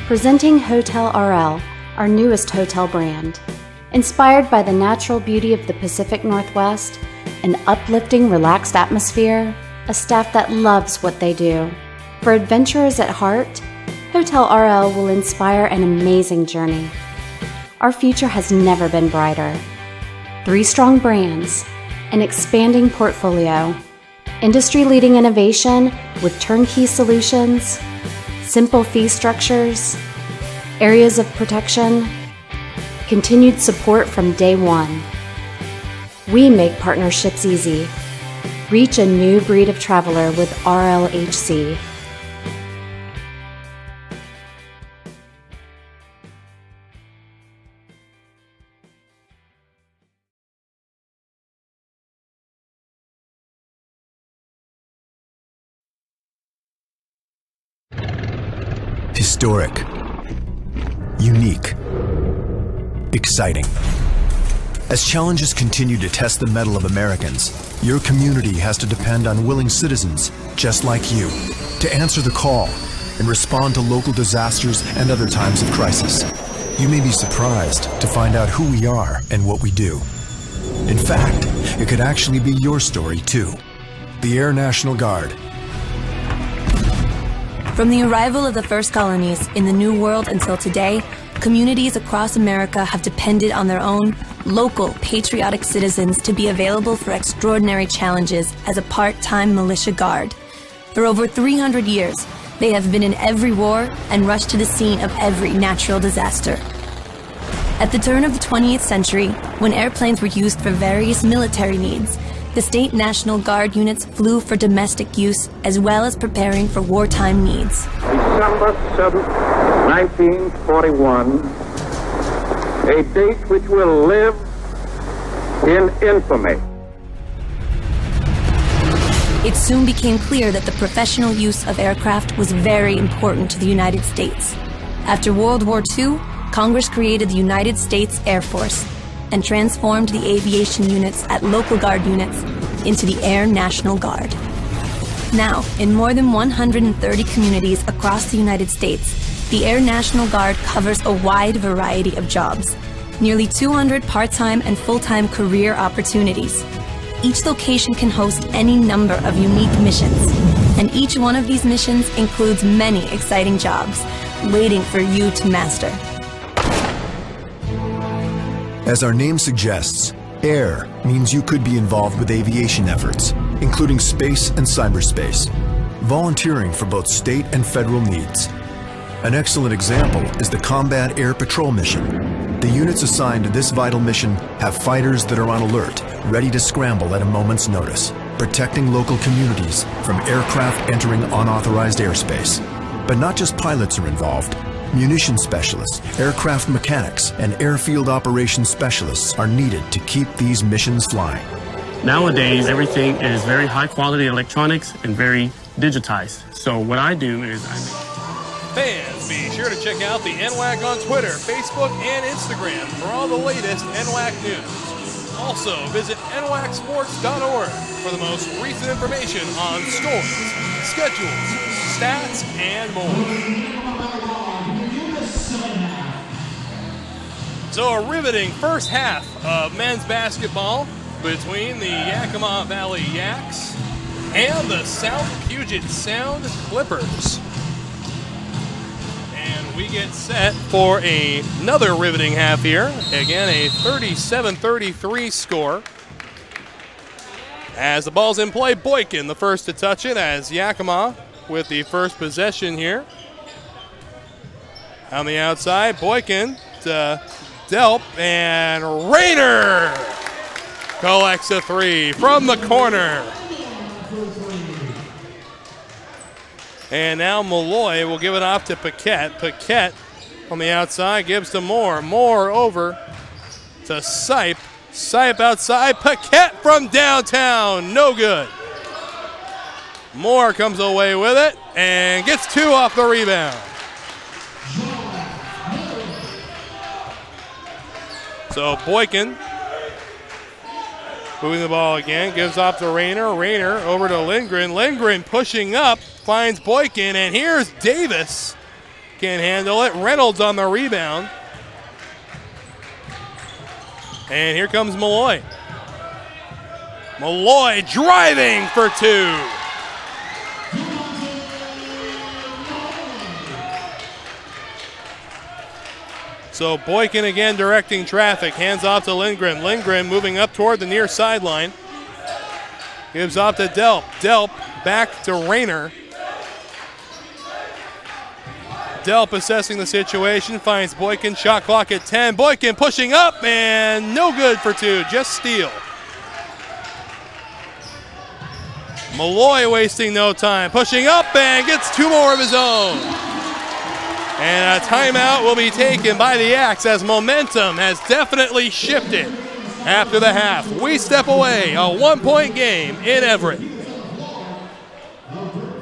Presenting Hotel RL, our newest hotel brand. Inspired by the natural beauty of the Pacific Northwest, an uplifting, relaxed atmosphere, a staff that loves what they do. For adventurers at heart, Hotel RL will inspire an amazing journey. Our future has never been brighter. 3 strong brands, an expanding portfolio, industry-leading innovation with turnkey solutions, simple fee structures, areas of protection, continued support from day one. We make partnerships easy. Reach a new breed of traveler with RLHC. Historic, unique, exciting. As challenges continue to test the mettle of Americans, your community has to depend on willing citizens just like you to answer the call and respond to local disasters and other times of crisis. You may be surprised to find out who we are and what we do. In fact, it could actually be your story too. The Air National Guard. From the arrival of the first colonies in the New World until today, communities across America have depended on their own local patriotic citizens to be available for extraordinary challenges as a part-time militia guard. For over 300 years, they have been in every war and rushed to the scene of every natural disaster. At the turn of the 20th century, when airplanes were used for various military needs, The state National Guard units flew for domestic use as well as preparing for wartime needs. December 7th, 1941, a date which will live in infamy. It soon became clear that the professional use of aircraft was very important to the United States. After World War II, Congress created the United States Air Force and transformed the aviation units at local guard units into the Air National Guard. Now, in more than 130 communities across the United States, the Air National Guard covers a wide variety of jobs, nearly 200 part-time and full-time career opportunities. Each location can host any number of unique missions, and each one of these missions includes many exciting jobs waiting for you to master. As our name suggests, air means you could be involved with aviation efforts, including space and cyberspace, volunteering for both state and federal needs. An excellent example is the Combat Air Patrol mission. The units assigned to this vital mission have fighters that are on alert, ready to scramble at a moment's notice, protecting local communities from aircraft entering unauthorized airspace. But not just pilots are involved. Munition specialists, aircraft mechanics, and airfield operations specialists are needed to keep these missions flying. Nowadays, everything is very high quality electronics and very digitized. So what I do is Fans, be sure to check out the NWAC on Twitter, Facebook, and Instagram for all the latest NWAC news. Also, visit nwacsports.org for the most recent information on scores, schedules, stats, and more. So a riveting first half of men's basketball between the Yakima Valley Yaks and the South Puget Sound Clippers. And we get set for another riveting half here. Again, a 37-33 score. As the ball's in play, Boykin the first to touch it as Yakima with the first possession here. On the outside, Boykin to Delp, and Rayner collects a three from the corner. And now Malloy will give it off to Paquette. Paquette on the outside gives to Moore. Moore over to Sipe. Sipe outside. Paquette from downtown. No good. Moore comes away with it and gets two off the rebound. So Boykin moving the ball again, gives off to Rayner. Rayner over to Lindgren. Lindgren pushing up, finds Boykin, and here's Davis. Can't handle it. Reynolds on the rebound. And here comes Malloy. Malloy driving for two. So Boykin again directing traffic. Hands off to Lindgren. Lindgren moving up toward the near sideline. Gives off to Delp. Delp back to Rayner. Delp assessing the situation. Finds Boykin. Shot clock at 10. Boykin pushing up and no good for two. Just steal. Malloy wasting no time. Pushing up and gets two more of his own. And a timeout will be taken by the Yaks as momentum has definitely shifted after the half. We step away, a one-point game in Everett.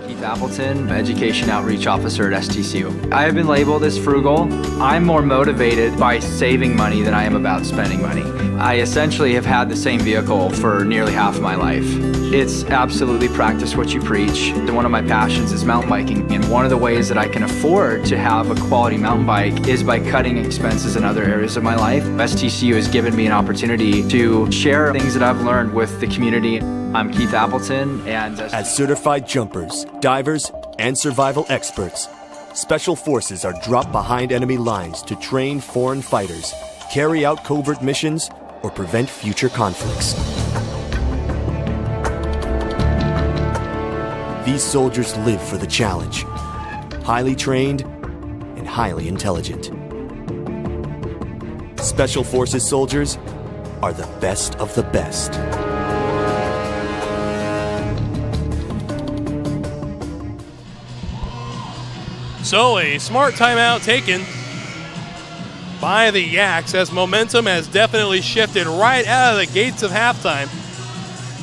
Keith Appleton, Education Outreach Officer at STCU. I have been labeled as frugal. I'm more motivated by saving money than I am about spending money. I essentially have had the same vehicle for nearly half of my life. It's absolutely practice what you preach. One of my passions is mountain biking, and one of the ways that I can afford to have a quality mountain bike is by cutting expenses in other areas of my life. STCU has given me an opportunity to share things that I've learned with the community. I'm Keith Appleton, and as certified jumpers, divers, and survival experts, Special Forces are dropped behind enemy lines to train foreign fighters, carry out covert missions, or prevent future conflicts. These soldiers live for the challenge, highly trained and highly intelligent. Special Forces soldiers are the best of the best. So a smart timeout taken by the Yaks as momentum has definitely shifted right out of the gates of halftime.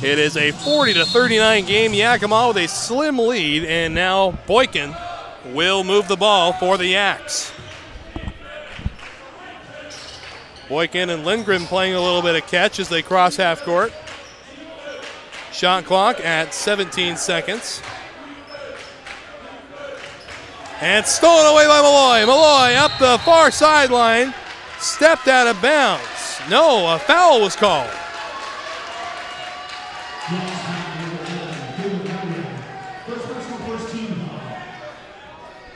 It is a 40-39 game. Yakima with a slim lead, and now Boykin will move the ball for the Yaks. Boykin and Lindgren playing a little bit of catch as they cross half court. Shot clock at 17 seconds. And stolen away by Malloy. Malloy up the far sideline, stepped out of bounds. No, a foul was called.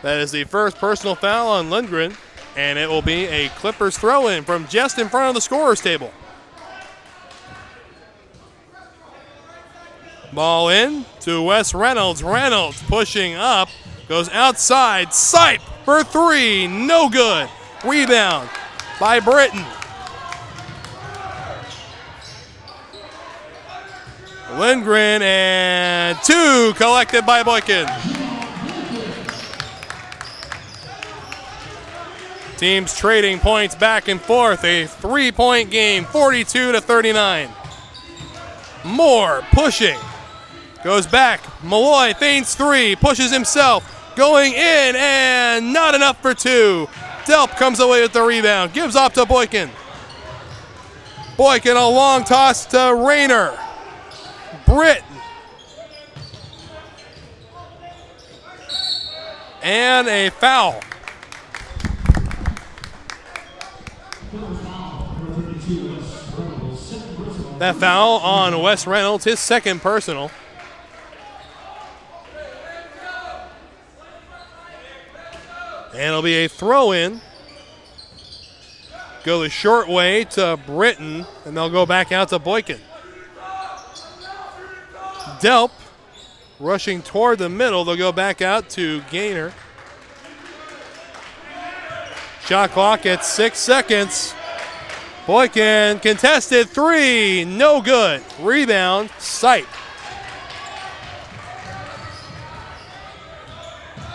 That is the first personal foul on Lindgren, and it will be a Clippers throw-in from just in front of the scorer's table. Ball in to Wes Reynolds. Reynolds pushing up, goes outside. Sipe for three, no good. Rebound by Britton. Lindgren, and two collected by Boykin. Teams trading points back and forth. A 3-point game, 42-39. Moore pushing. Goes back. Malloy feints three. Pushes himself. Going in, and not enough for two. Delp comes away with the rebound. Gives off to Boykin. Boykin, a long toss to Rayner. Britt. And a foul. That foul on Wes Reynolds, his second personal. And it'll be a throw-in. Go the short way to Britton, and they'll go back out to Boykin. Delp rushing toward the middle. They'll go back out to Gaynor. Shot clock at 6 seconds. Boykin contested three, no good. Rebound, Sipe.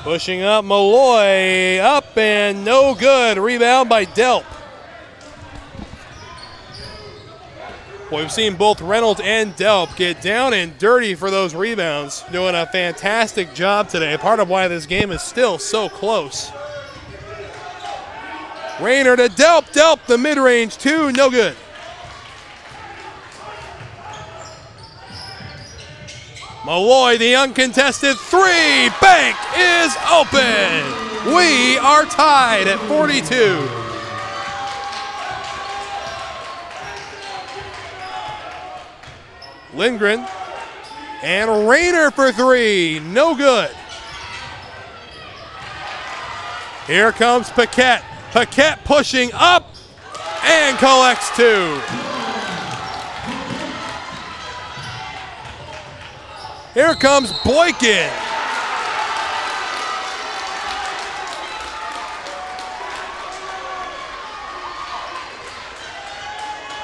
Pushing up Malloy, up and no good. Rebound by Delp. Well, we've seen both Reynolds and Delp get down and dirty for those rebounds. Doing a fantastic job today. Part of why this game is still so close. Rayner to Delp. Delp, the mid-range two, no good. Malloy, the uncontested three. Bank is open. We are tied at 42. Lindgren and Rayner for three, no good. Here comes Paquette. Paquette pushing up and collects two. Here comes Boykin.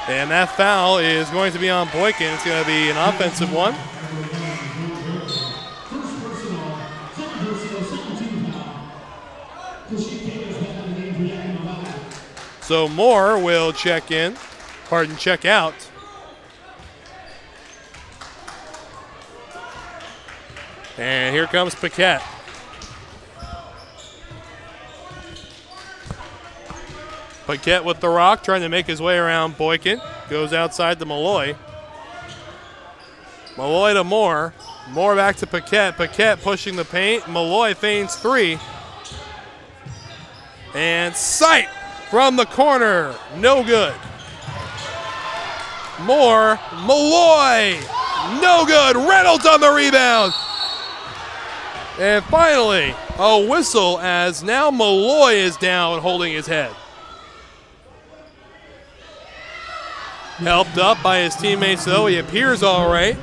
And that foul is going to be on Boykin. It's going to be an offensive one. So Moore will check out. And here comes Paquette. Paquette with the rock, trying to make his way around Boykin. Goes outside to Malloy. Malloy to Moore. Moore back to Paquette. Paquette pushing the paint. Malloy feigns three. And Sipe from the corner. No good. Moore. Malloy. No good. Reynolds on the rebound. And finally, a whistle as now Malloy is down holding his head. Helped up by his teammates, though. He appears all right.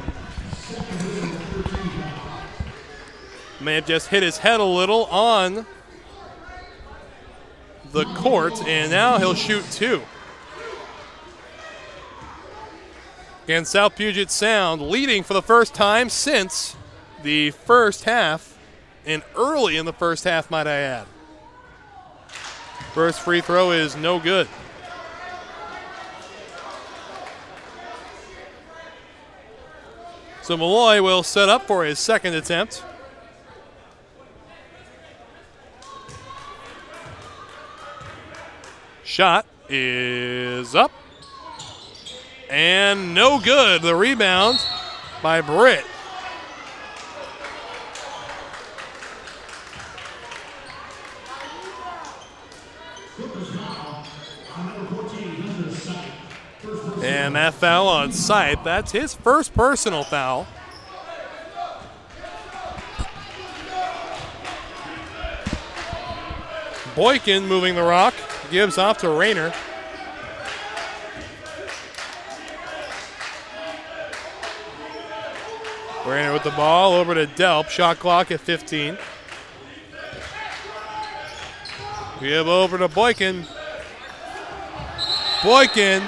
May have just hit his head a little on the court, and now he'll shoot two. Again, South Puget Sound leading for the first time since the first half and early in the first half, might I add. First free throw is no good. So Malloy will set up for his second attempt. Shot is up. And no good. The rebound by Britt. And that foul on Sipe, that's his first personal foul. Boykin moving the rock, gives off to Rayner. Rayner with the ball over to Delp, shot clock at 15. Give over to Boykin. Boykin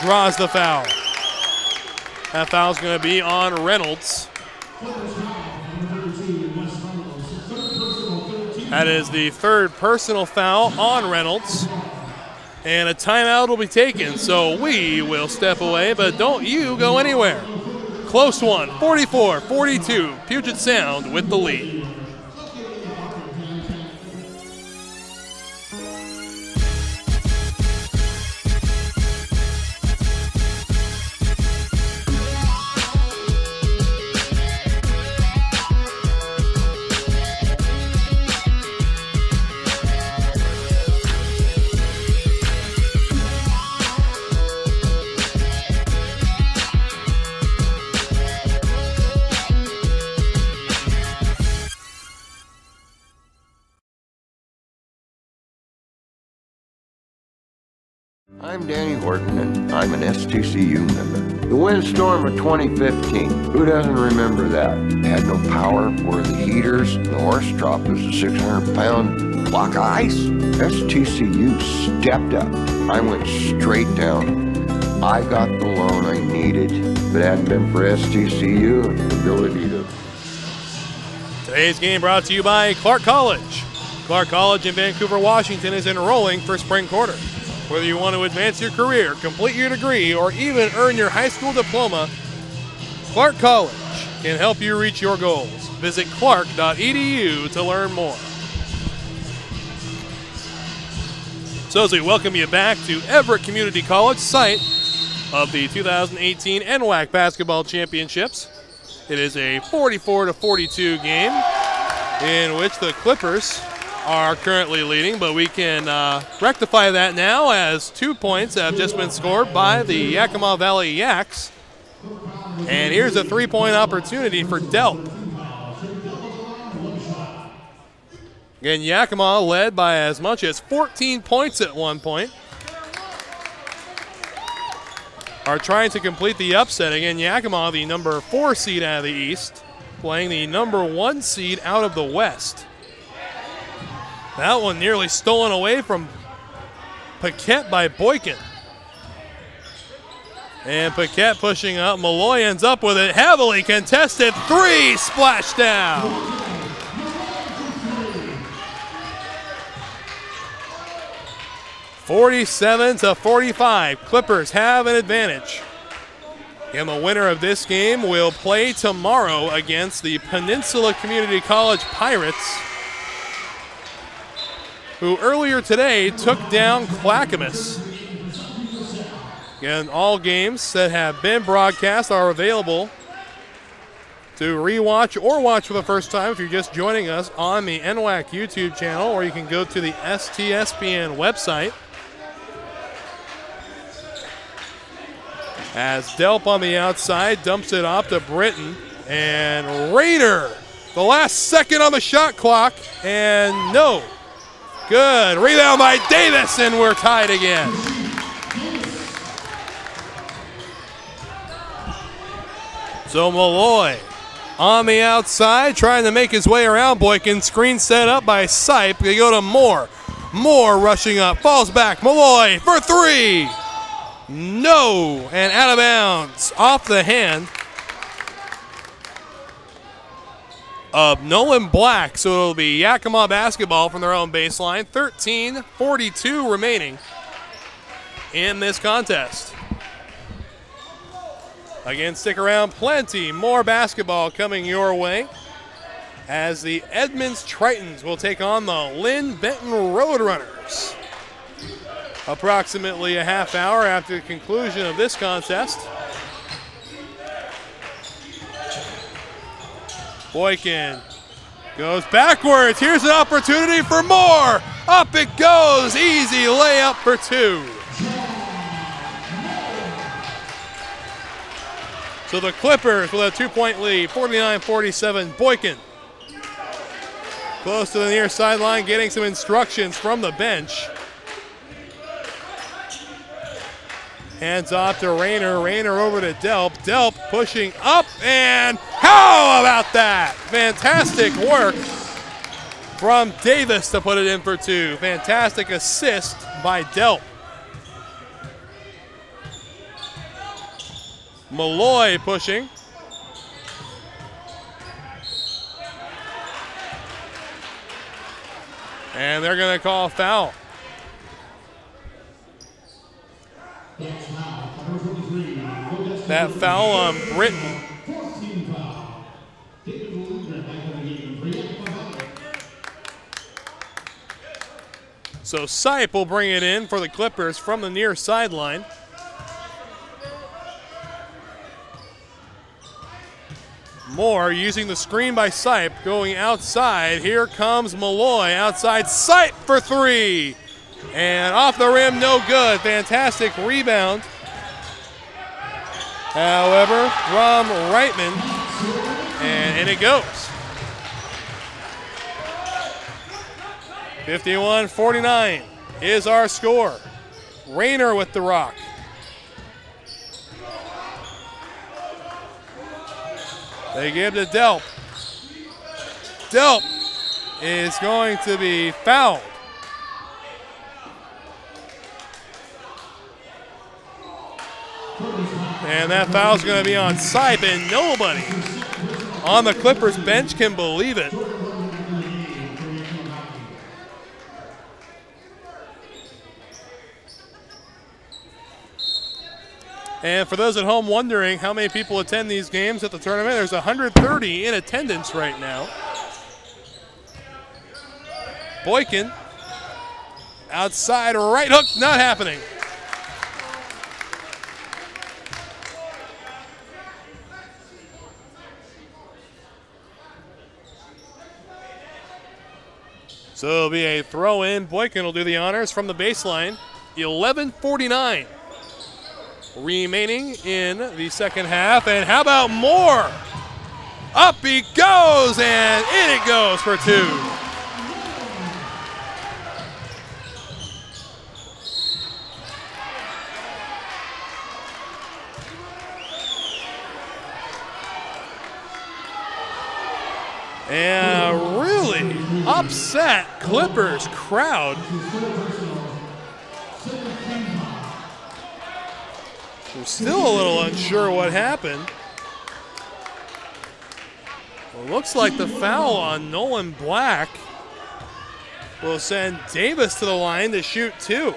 draws the foul. That foul's going to be on Reynolds. That is the third personal foul on Reynolds. And a timeout will be taken, so we will step away, but don't you go anywhere. Close one, 44-42, Puget Sound with the lead. I'm Danny Horton, and I'm an STCU member. The windstorm of 2015, who doesn't remember that? It had no power, were the heaters, the horse drop was a 600-pound block of ice. STCU stepped up. I went straight down. I got the loan I needed. If it hadn't been for STCU and the ability to... Today's game brought to you by Clark College. Clark College in Vancouver, Washington is enrolling for spring quarter. Whether you want to advance your career, complete your degree, or even earn your high school diploma, Clark College can help you reach your goals. Visit clark.edu to learn more. So as we welcome you back to Everett Community College, site of the 2018 NWAC Basketball Championships. It is a 44-42 game in which the Clippers are currently leading, but we can rectify that now as 2 points have just been scored by the Yakima Valley Yaks. And here's a three-point opportunity for Delp. Again, Yakima led by as much as 14 points at one point. Are trying to complete the upset. Again, Yakima, the number 4 seed out of the East, playing the number 1 seed out of the West. That one nearly stolen away from Paquette by Boykin. And Paquette pushing up. Malloy ends up with it. Heavily contested three. Splashdown. (47-45). Clippers have an advantage. And the winner of this game will play tomorrow against the Peninsula Community College Pirates, who earlier today took down Clackamas. Again, all games that have been broadcast are available to rewatch or watch for the first time if you're just joining us on the NWAC YouTube channel, or you can go to the STSPN website. As Delp on the outside dumps it off to Britton, and Rayner, the last second on the shot clock, and no. Good rebound by Davis, and we're tied again. So Malloy on the outside, trying to make his way around Boykin. Screen set up by Sipe. They go to Moore. Moore rushing up, falls back. Malloy for three. No, and out of bounds, off the hand. of Nolan Black. So it'll be Yakima basketball from their own baseline. 13:42 remaining in this contest. Again, stick around. Plenty more basketball coming your way as the Edmonds Tritons will take on the Lynn Benton Roadrunners. Approximately a half hour after the conclusion of this contest. Boykin goes backwards. Here's an opportunity for more. Up it goes. Easy layup for two. So the Clippers with a 2-point lead, 49-47. Boykin close to the near sideline, getting some instructions from the bench. Hands off to Rayner. Rayner over to Delp. Delp pushing up, and how about that? Fantastic work from Davis to put it in for two. Fantastic assist by Delp. Malloy pushing. And they're going to call a foul. That foul on Britton. So Sipe will bring it in for the Clippers from the near sideline. Moore using the screen by Sipe, going outside. Here comes Malloy outside. Sipe for three. And off the rim, no good. Fantastic rebound. However, from Reitman, and in it goes. 51-49 is our score. Rayner with the rock. They give to Delp. Delp is going to be fouled. And that foul's going to be on Sipe, and nobody on the Clippers bench can believe it. And for those at home wondering how many people attend these games at the tournament, there's 130 in attendance right now. Boykin, outside right hook, not happening. So it'll be a throw in. Boykin will do the honors from the baseline. 11:49 remaining in the second half. And how about Moore? Up he goes, and in it goes for two. And really upset Clippers crowd. We're still a little unsure what happened. Well, it looks like the foul on Nolan Black will send Davis to the line to shoot two.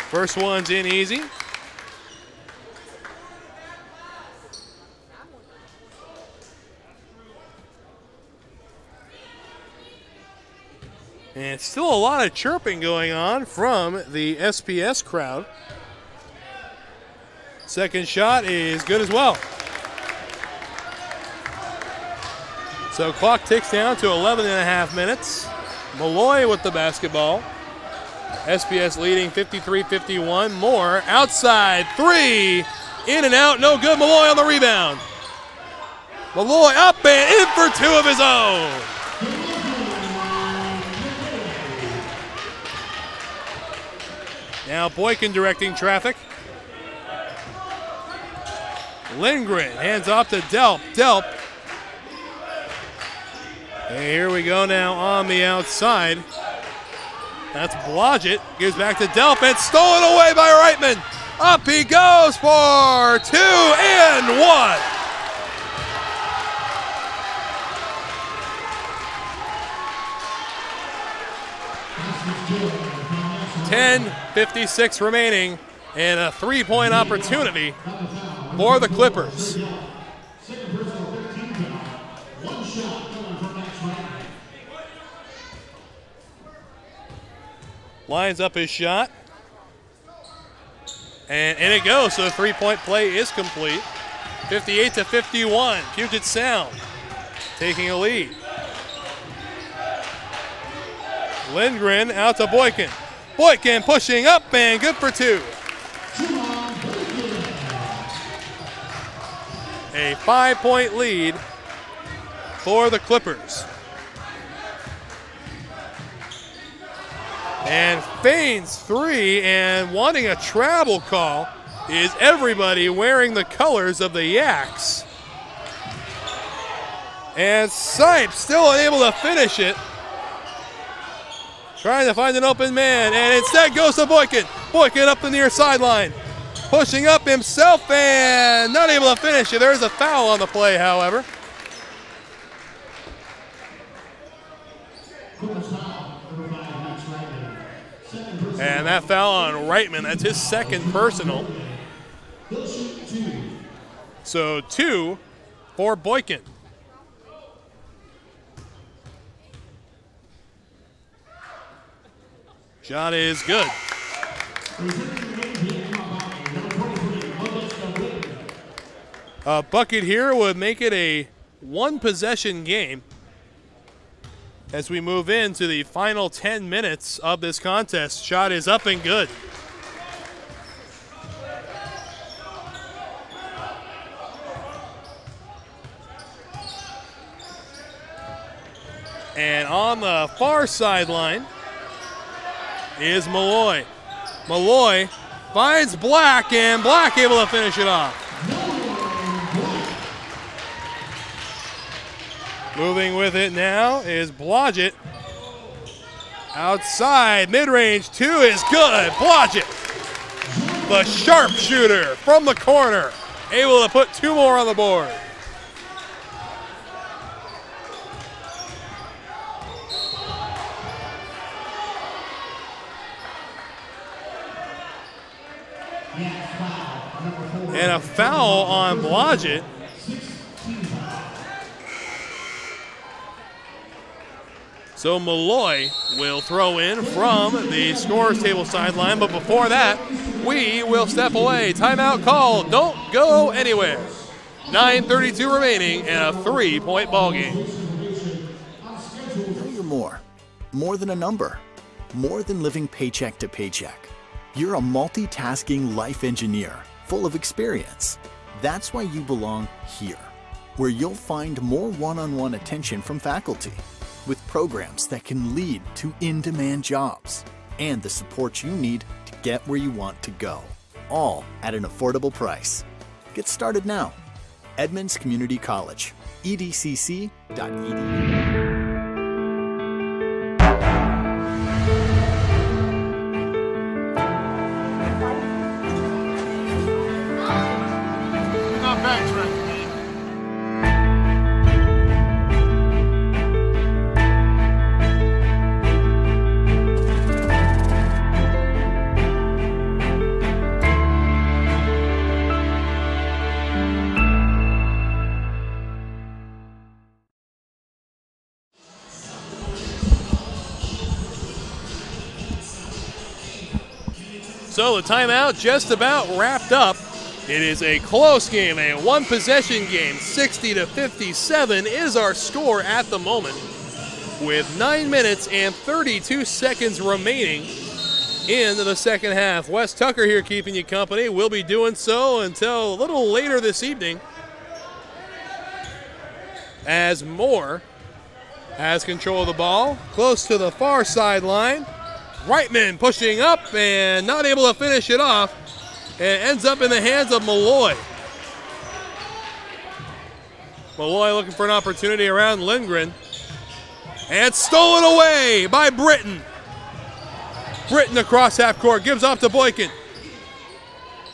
First one's in easy. And still a lot of chirping going on from the SPS crowd. Second shot is good as well. So clock ticks down to 11.5 minutes. Malloy with the basketball. SPS leading 53-51. Moore outside three. In and out, no good. Malloy on the rebound. Malloy up and in for two of his own. Now Boykin directing traffic. Lindgren hands off to Delp. Delp. And here we go now on the outside. That's Blodgett. Gives back to Delp and stolen away by Reitman. Up he goes for 2 and 1. .56 remaining and a three-point opportunity for the Clippers. Lines up his shot. And in it goes, so the three-point play is complete. 58-51, Puget Sound taking a lead. Lindgren out to Boykin. Boykin pushing up and good for 2. A 5-point lead for the Clippers. And feigns 3 and wanting a travel call is everybody wearing the colors of the Yaks. And Sipes still unable to finish it. Trying to find an open man, and instead goes to Boykin. Boykin up the near sideline. Pushing up himself and not able to finish it. There's a foul on the play, however. And that foul on Reitman, that's his second personal. So 2 for Boykin. Shot is good. A bucket here would make it a one-possession game as we move into the final 10 minutes of this contest. Shot is up and good. And on the far sideline is Malloy. Malloy finds Black, and Black able to finish it off. Moving with it now is Blodgett. Outside, mid-range 2 is good. Blodgett, the sharpshooter from the corner, able to put 2 more on the board. And a foul on Blodgett. So Malloy will throw in from the scorer's table sideline, but before that, we will step away. Timeout call, don't go anywhere. 9:32 remaining and a 3-point ball game. Know you're more. More than a number. More than living paycheck to paycheck. You're a multitasking life engineer, full of experience. That's why you belong here, where you'll find more one-on-one attention from faculty, with programs that can lead to in-demand jobs, and the support you need to get where you want to go, all at an affordable price. Get started now. Edmonds Community College, edcc.edu. So the timeout just about wrapped up. It is a close game, a one-possession game. 60-57 is our score at the moment, with 9 minutes and 32 seconds remaining in the second half. Wes Tucker here keeping you company. We'll be doing so until a little later this evening, as Moore has control of the ball, close to the far sideline. Reitman pushing up and not able to finish it off, and ends up in the hands of Malloy. Malloy looking for an opportunity around Lindgren, and stolen away by Britton. Britton across half court, gives off to Boykin.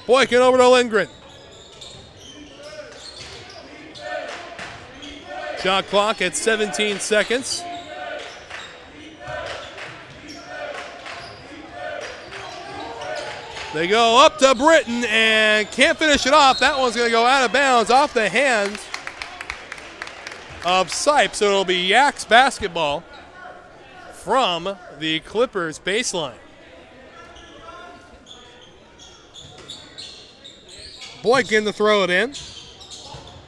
Boykin over to Lindgren. Shot clock at 17 seconds. They go up to Britton and can't finish it off. That one's going to go out of bounds off the hands of Sipe. So it'll be Yak's basketball from the Clippers baseline. Boykin to throw it in.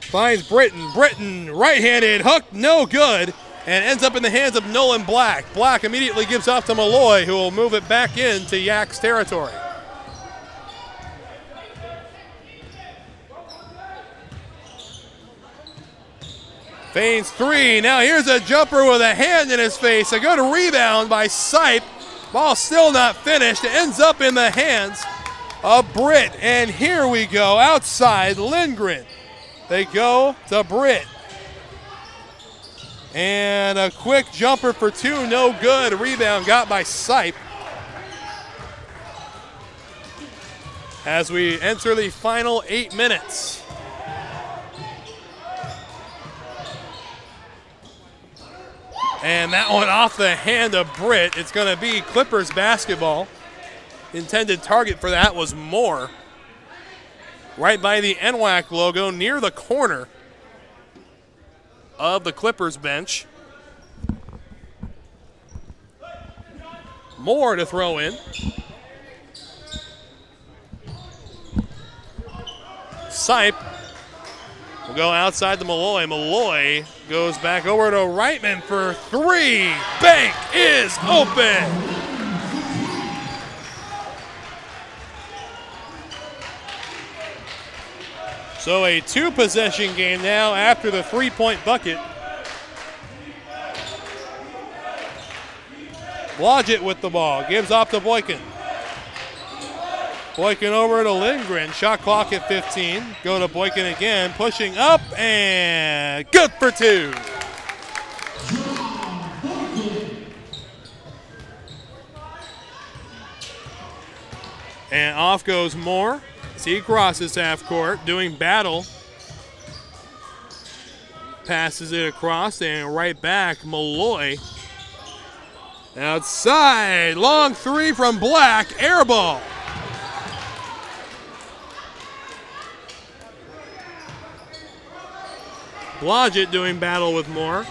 Finds Britton. Britton, right-handed hook, no good, and ends up in the hands of Nolan Black. Black immediately gives off to Malloy, who will move it back into Yak's territory. Feigns three. Now here's a jumper with a hand in his face. A good rebound by Sipe. Ball still not finished. It ends up in the hands of Britt. And here we go. Outside, Lindgren. They go to Britt. And a quick jumper for two. No good. Rebound got by Sipe. As we enter the final 8 minutes. And that one off the hand of Britt. It's going to be Clippers basketball. Intended target for that was Moore. Right by the NWAC logo near the corner of the Clippers bench. Moore to throw in. Sipe will go outside to Malloy. Malloy goes back over to Reitman for three. Bank is open. So a two-possession game now after the three-point bucket. Blodgett with the ball, gives off to Boykin. Boykin over to Lindgren, shot clock at 15. Go to Boykin again, pushing up, and good for two. And off goes Moore. He crosses half court, doing battle. Passes it across and right back, Malloy. Outside, long three from Black, air ball. Blodgett doing battle with Moore.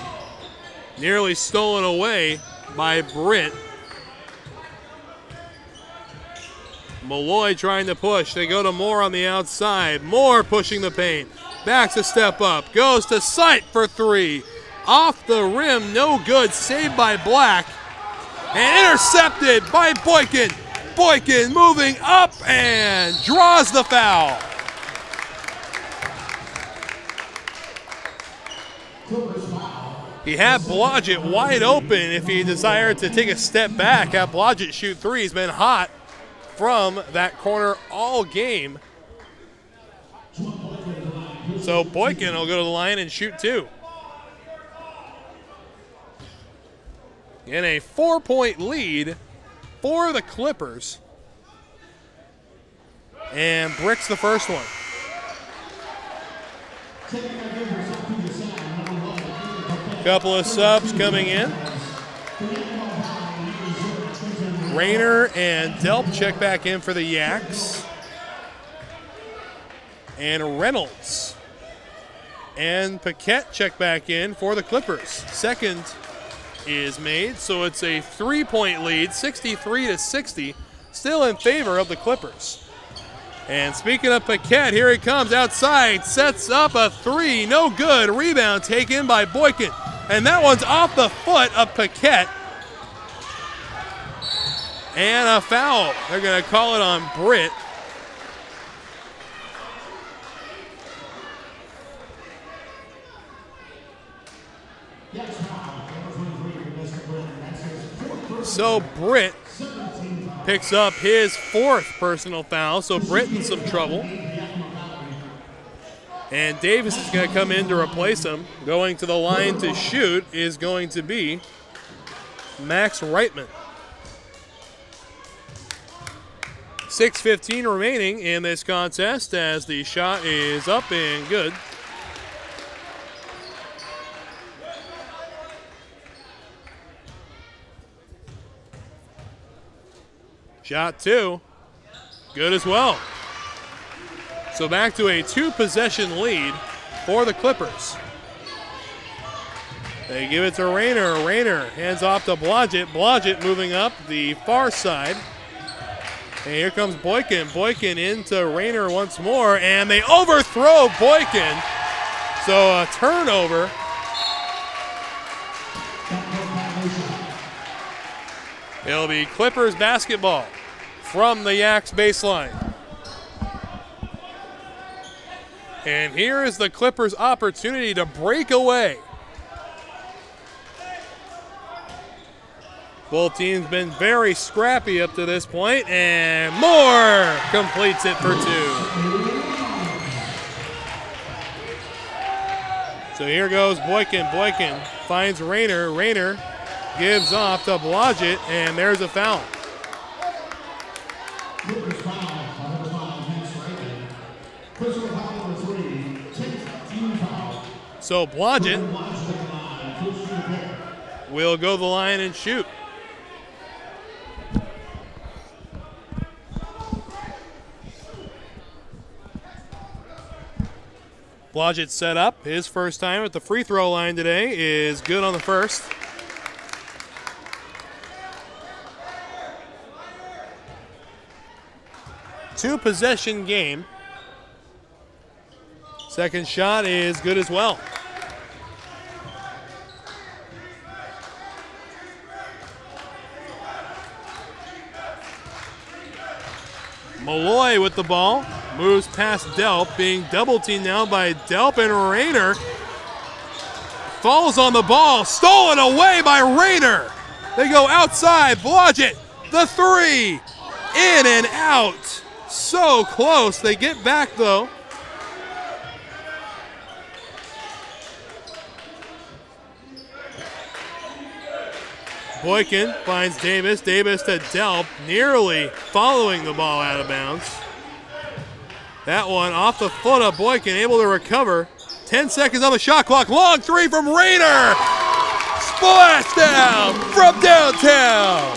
Nearly stolen away by Britt. Malloy trying to push. They go to Moore on the outside. Moore pushing the paint. Backs a step up. Goes to Sipe for three. Off the rim, no good. Saved by Black. And intercepted by Boykin. Boykin moving up and draws the foul. He had Blodgett wide open if he desired to take a step back. Have Blodgett shoot three. He's been hot from that corner all game. So Boykin will go to the line and shoot two. In a 4-point lead for the Clippers. And bricks the first one. Couple of subs coming in. Rayner and Delp check back in for the Yaks. And Reynolds and Paquette check back in for the Clippers. Second is made, so it's a 3-point lead, 63-60, still in favor of the Clippers. And speaking of Paquette, here he comes outside, sets up a three, no good. Rebound taken by Boykin, and that one's off the foot of Paquette. And a foul. They're going to call it on Britt. So Britt picks up his fourth personal foul. So Britt in some trouble. And Davis is going to come in to replace him. Going to the line to shoot is going to be Max Reitman. 6:15 remaining in this contest as the shot is up and good. Shot 2, good as well. So back to a 2-possession lead for the Clippers. They give it to Rayner. Rayner hands off to Blodgett. Blodgett moving up the far side. And here comes Boykin. Boykin into Rayner once more, and they overthrow Boykin. So a turnover. It'll be Clippers basketball from the Yaks baseline. And here is the Clippers' opportunity to break away. Both teams been very scrappy up to this point, and Moore completes it for 2. So here goes Boykin. Boykin finds Rayner. Rayner gives off to Blodgett, and there's a foul. So Blodgett will go the line and shoot. Blodgett set up. His first time at the free throw line today is good on the first. Two-possession game. Second shot is good as well. Malloy with the ball. Moves past Delp, being double-teamed now by Delp, and Rayner falls on the ball, stolen away by Rayner. They go outside, Blodgett, the 3, in and out. So close, they get back though. Boykin finds Davis, Davis to Delp, nearly following the ball out of bounds. That one off the foot of Boykin, able to recover. 10 seconds on the shot clock. Long 3 from Rayner. Splash down from downtown.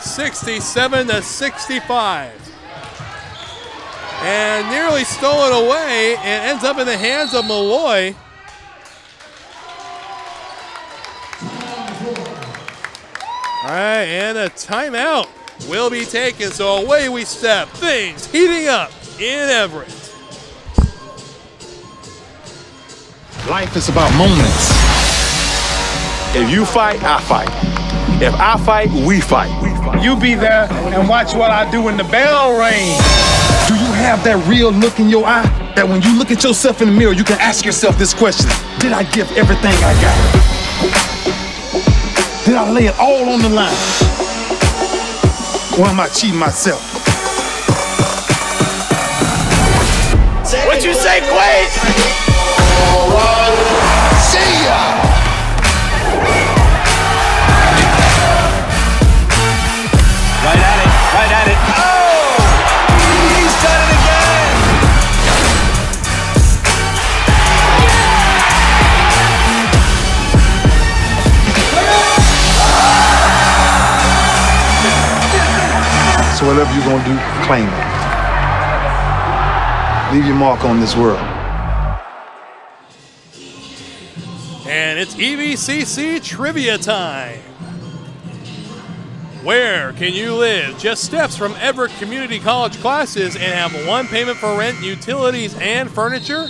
67-65. And nearly stolen away and ends up in the hands of Malloy. All right, and a timeout will be taken, so away we step. Things heating up in Everett. Life is about moments. If you fight, I fight. If I fight, we fight. You be there and watch what I do when the bell rings. Do you have that real look in your eye that when you look at yourself in the mirror, you can ask yourself this question: did I give everything I got? Did I lay it all on the line? Or am I cheating myself? What you say, Quaid? See ya! Right at it. Oh! He's done it again! So whatever you're gonna do, claim it. Leave your mark on this world. And it's EVCC trivia time. Where can you live just steps from Everett Community College classes and have one payment for rent, utilities, and furniture?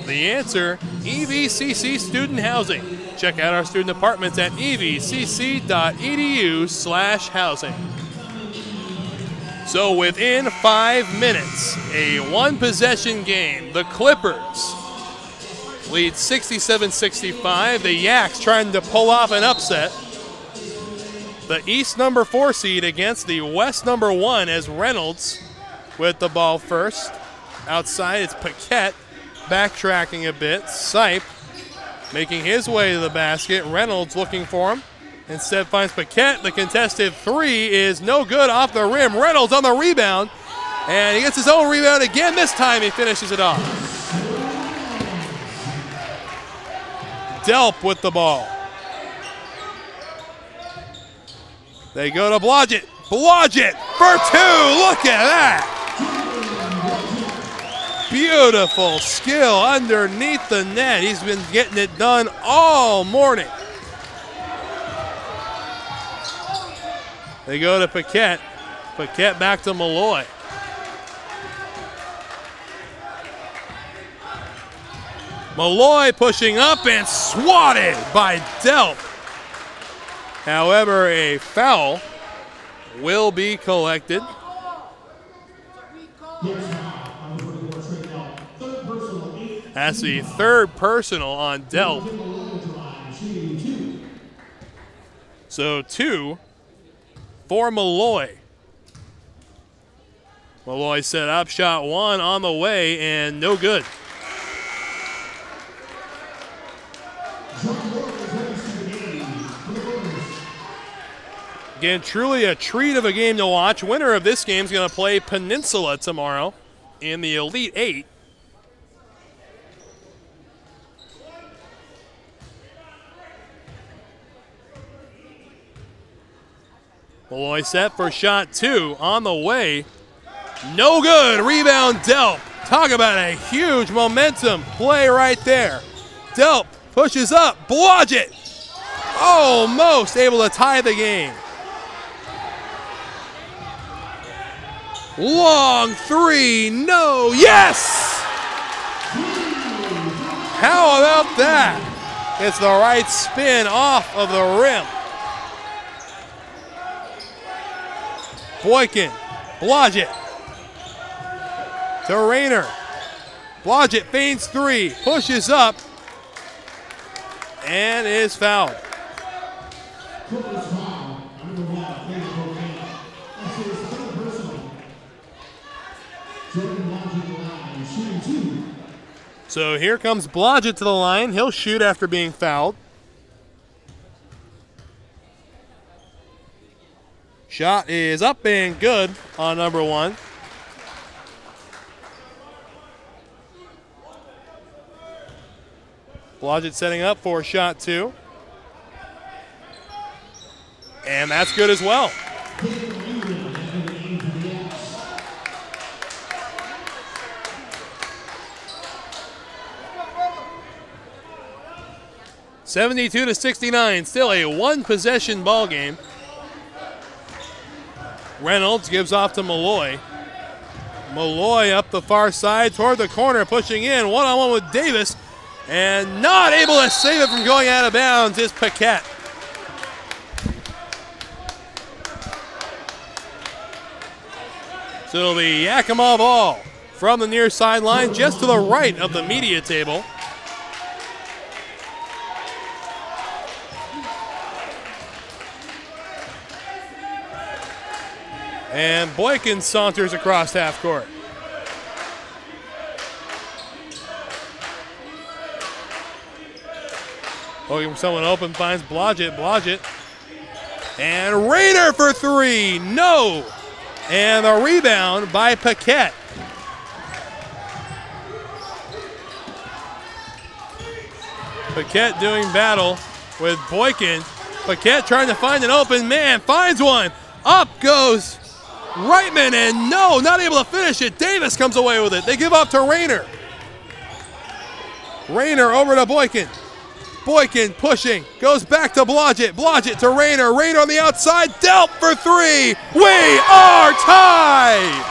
The answer, EVCC Student Housing. Check out our student apartments at evcc.edu/housing. So within 5 minutes, a one-possession game. The Clippers lead 67-65. The Yaks trying to pull off an upset. The East number 4 seed against the West number 1 as Reynolds with the ball first. Outside, it's Paquette backtracking a bit. Sipe making his way to the basket. Reynolds looking for him. Instead finds Paquette. The contested three is no good off the rim. Reynolds on the rebound. And he gets his own rebound again. This time he finishes it off. Delp with the ball. They go to Blodgett. Blodgett for two. Look at that. Beautiful skill underneath the net. He's been getting it done all morning. They go to Paquette. Paquette back to Malloy. Malloy pushing up and swatted by Delp. However, a foul will be collected. That's the third personal on Delp. So 2 for Malloy. Malloy set up, shot 1 on the way, and no good. Again, truly a treat of a game to watch. Winner of this game is going to play Peninsula tomorrow in the Elite 8. Malloy set for shot 2 on the way. No good. Rebound Delp. Talk about a huge momentum play right there. Delp pushes up. Blodgett almost able to tie the game. Long three. No. Yes! How about that? It's the right spin off of the rim. Boykin, Blodgett to Rayner. Blodgett feigns 3, pushes up, and is fouled. So here comes Blodgett to the line. He'll shoot after being fouled. Shot is up and good on number 1. Blodgett setting up for shot 2. And that's good as well. (72-69), still a 1-possession ball game. Reynolds gives off to Malloy. Malloy up the far side toward the corner, pushing in one-on-one with Davis, and not able to save it from going out of bounds is Paquette. So it'll be Yakima ball from the near sideline, just to the right of the media table. And Boykin saunters across half court. Looking for someone open, finds Blodgett. Blodgett. And Rayner for 3. No. And the rebound by Paquette. Paquette doing battle with Boykin. Paquette trying to find an open man. Finds one. Up goes Reitman, and no, not able to finish it. Davis comes away with it. They give up to Rayner. Rayner over to Boykin. Boykin pushing, goes back to Blodgett. Blodgett to Rayner. Rayner on the outside. Delp for 3. We are tied.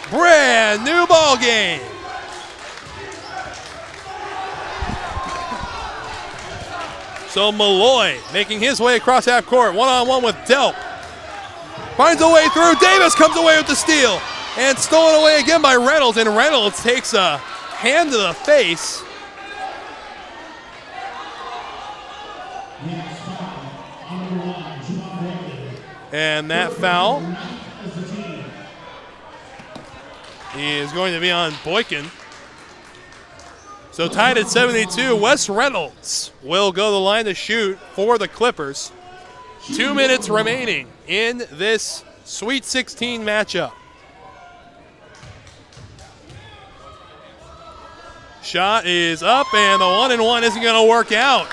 Brand new ball game. So Malloy making his way across half court, one-on-one with Delp. Finds a way through. Davis comes away with the steal. And stolen away again by Reynolds. And Reynolds takes a hand to the face. And that foul is going to be on Boykin. So tied at 72, Wes Reynolds will go to the line to shoot for the Clippers. 2 minutes remaining in this Sweet 16 matchup. Shot is up, and the 1-and-1 isn't going to work out.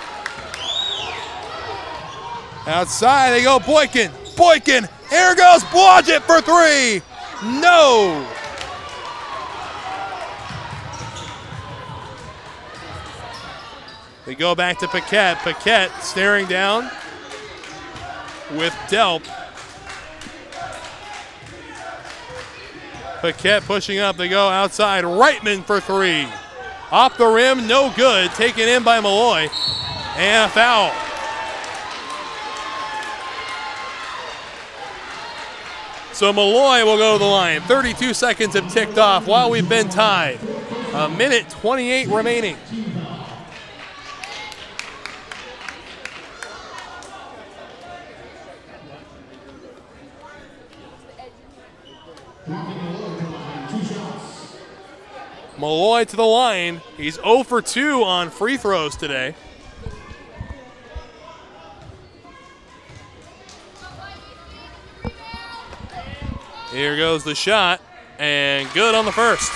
Outside they go, Boykin. Boykin, here goes Blodgett for three. No. They go back to Paquette. Paquette staring down with Delp. Paquette pushing up. They go outside. Reitman for three. Off the rim, no good. Taken in by Malloy. And a foul. So Malloy will go to the line. 32 seconds have ticked off while we've been tied. A minute 28 remaining. Malloy to the line. He's 0 for 2 on free throws today. Here goes the shot, and good on the first.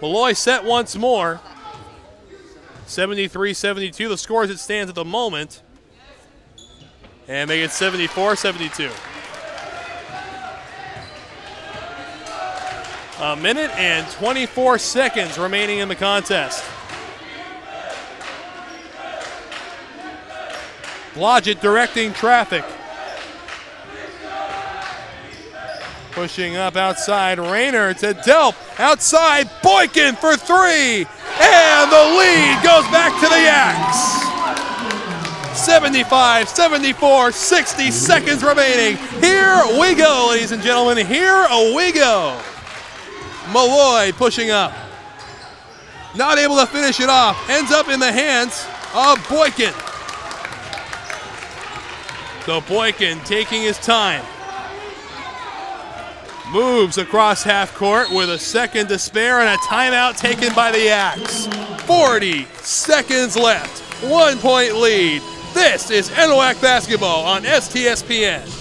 Malloy set once more. 73-72, the score as it stands at the moment. And make it 74-72. A minute and 24 seconds remaining in the contest. Blodgett directing traffic. Pushing up outside, Rayner to Delp. Outside, Boykin for three. And the lead goes back to the Yaks. 75-74, 60 seconds remaining. Here we go, ladies and gentlemen. Here we go. Malloy pushing up. Not able to finish it off. Ends up in the hands of Boykin. So Boykin taking his time. Moves across half court with a second to spare and a timeout taken by the Yaks. 40 seconds left. 1 point lead. This is NWAC basketball on STSPN.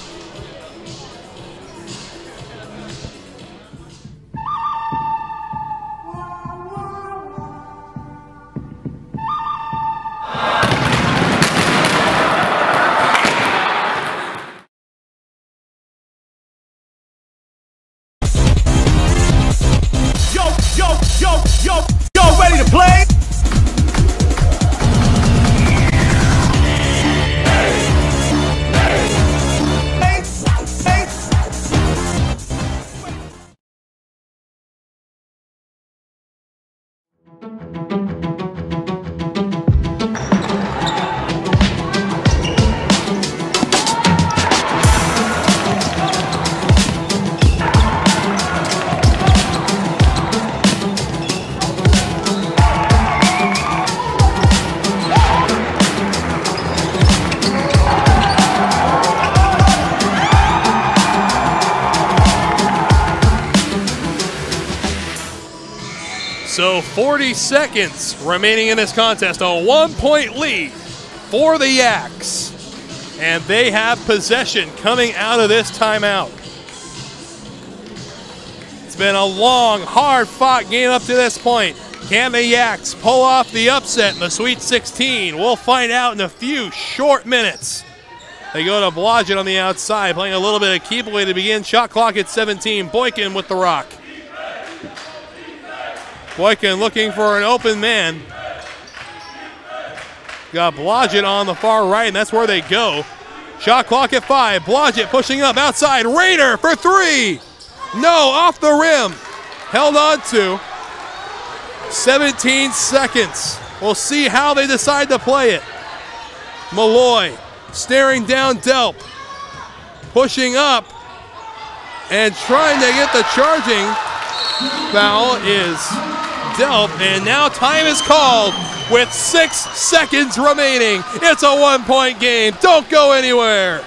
Yo, ready to play? So 40 seconds remaining in this contest. A 1 point lead for the Yaks. And they have possession coming out of this timeout. It's been a long, hard-fought game up to this point. Can the Yaks pull off the upset in the Sweet 16? We'll find out in a few short minutes. They go to Blodgett on the outside, playing a little bit of keep away to begin. Shot clock at 17. Boykin with the rock. Boykin looking for an open man. Got Blodgett on the far right, and that's where they go. Shot clock at 5. Blodgett pushing up outside. Raider for three. No, off the rim. Held on to. 17 seconds. We'll see how they decide to play it. Malloy staring down Delp. Pushing up and trying to get the charging foul is Delp, and now time is called. with 6 seconds remaining. It's a 1-point game. Don't go anywhere.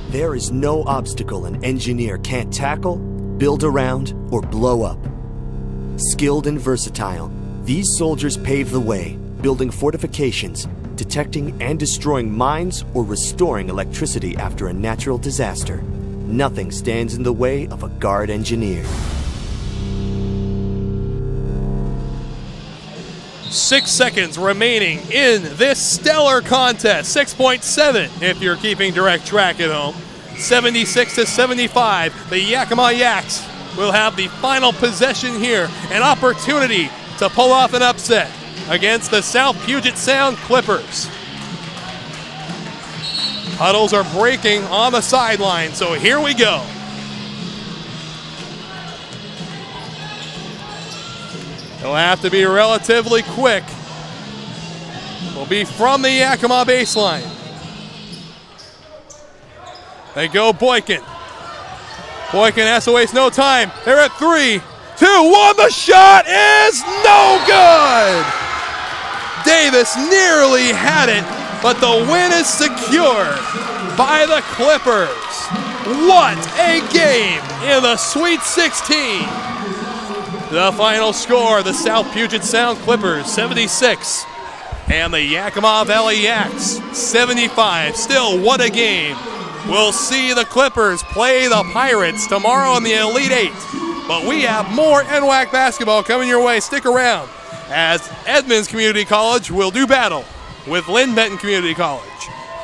There is no obstacle an engineer can't tackle, build around, or blow up. Skilled and versatile, these soldiers pave the way, building fortifications, detecting and destroying mines, or restoring electricity after a natural disaster. Nothing stands in the way of a Guard engineer. 6 seconds remaining in this stellar contest. 6.7 if you're keeping direct track at home. 76-75. The Yakima Yaks will have the final possession here. An opportunity to pull off an upset against the South Puget Sound Clippers. Huddles are breaking on the sideline, so here we go. It'll have to be relatively quick. Will be from the Yakima baseline. They go Boykin. Boykin has to waste no time. They're at 3, 2, 1. The shot is no good. Davis nearly had it, but the win is secured by the Clippers. What a game in the Sweet 16. The final score, the South Puget Sound Clippers 76 and the Yakima Valley Yaks 75. Still, what a game. We'll see the Clippers play the Pirates tomorrow in the Elite Eight. But we have more NWAC basketball coming your way. Stick around as Edmonds Community College will do battle with Lynn Benton Community College.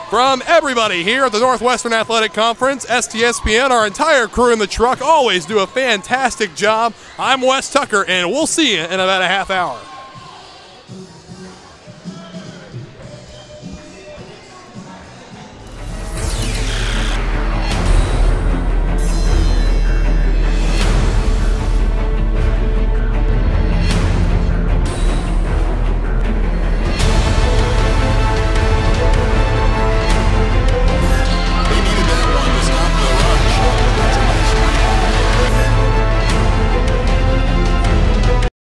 From everybody here at the Northwestern Athletic Conference, STSPN, our entire crew in the truck always do a fantastic job. I'm Wes Tucker, and we'll see you in about a half hour.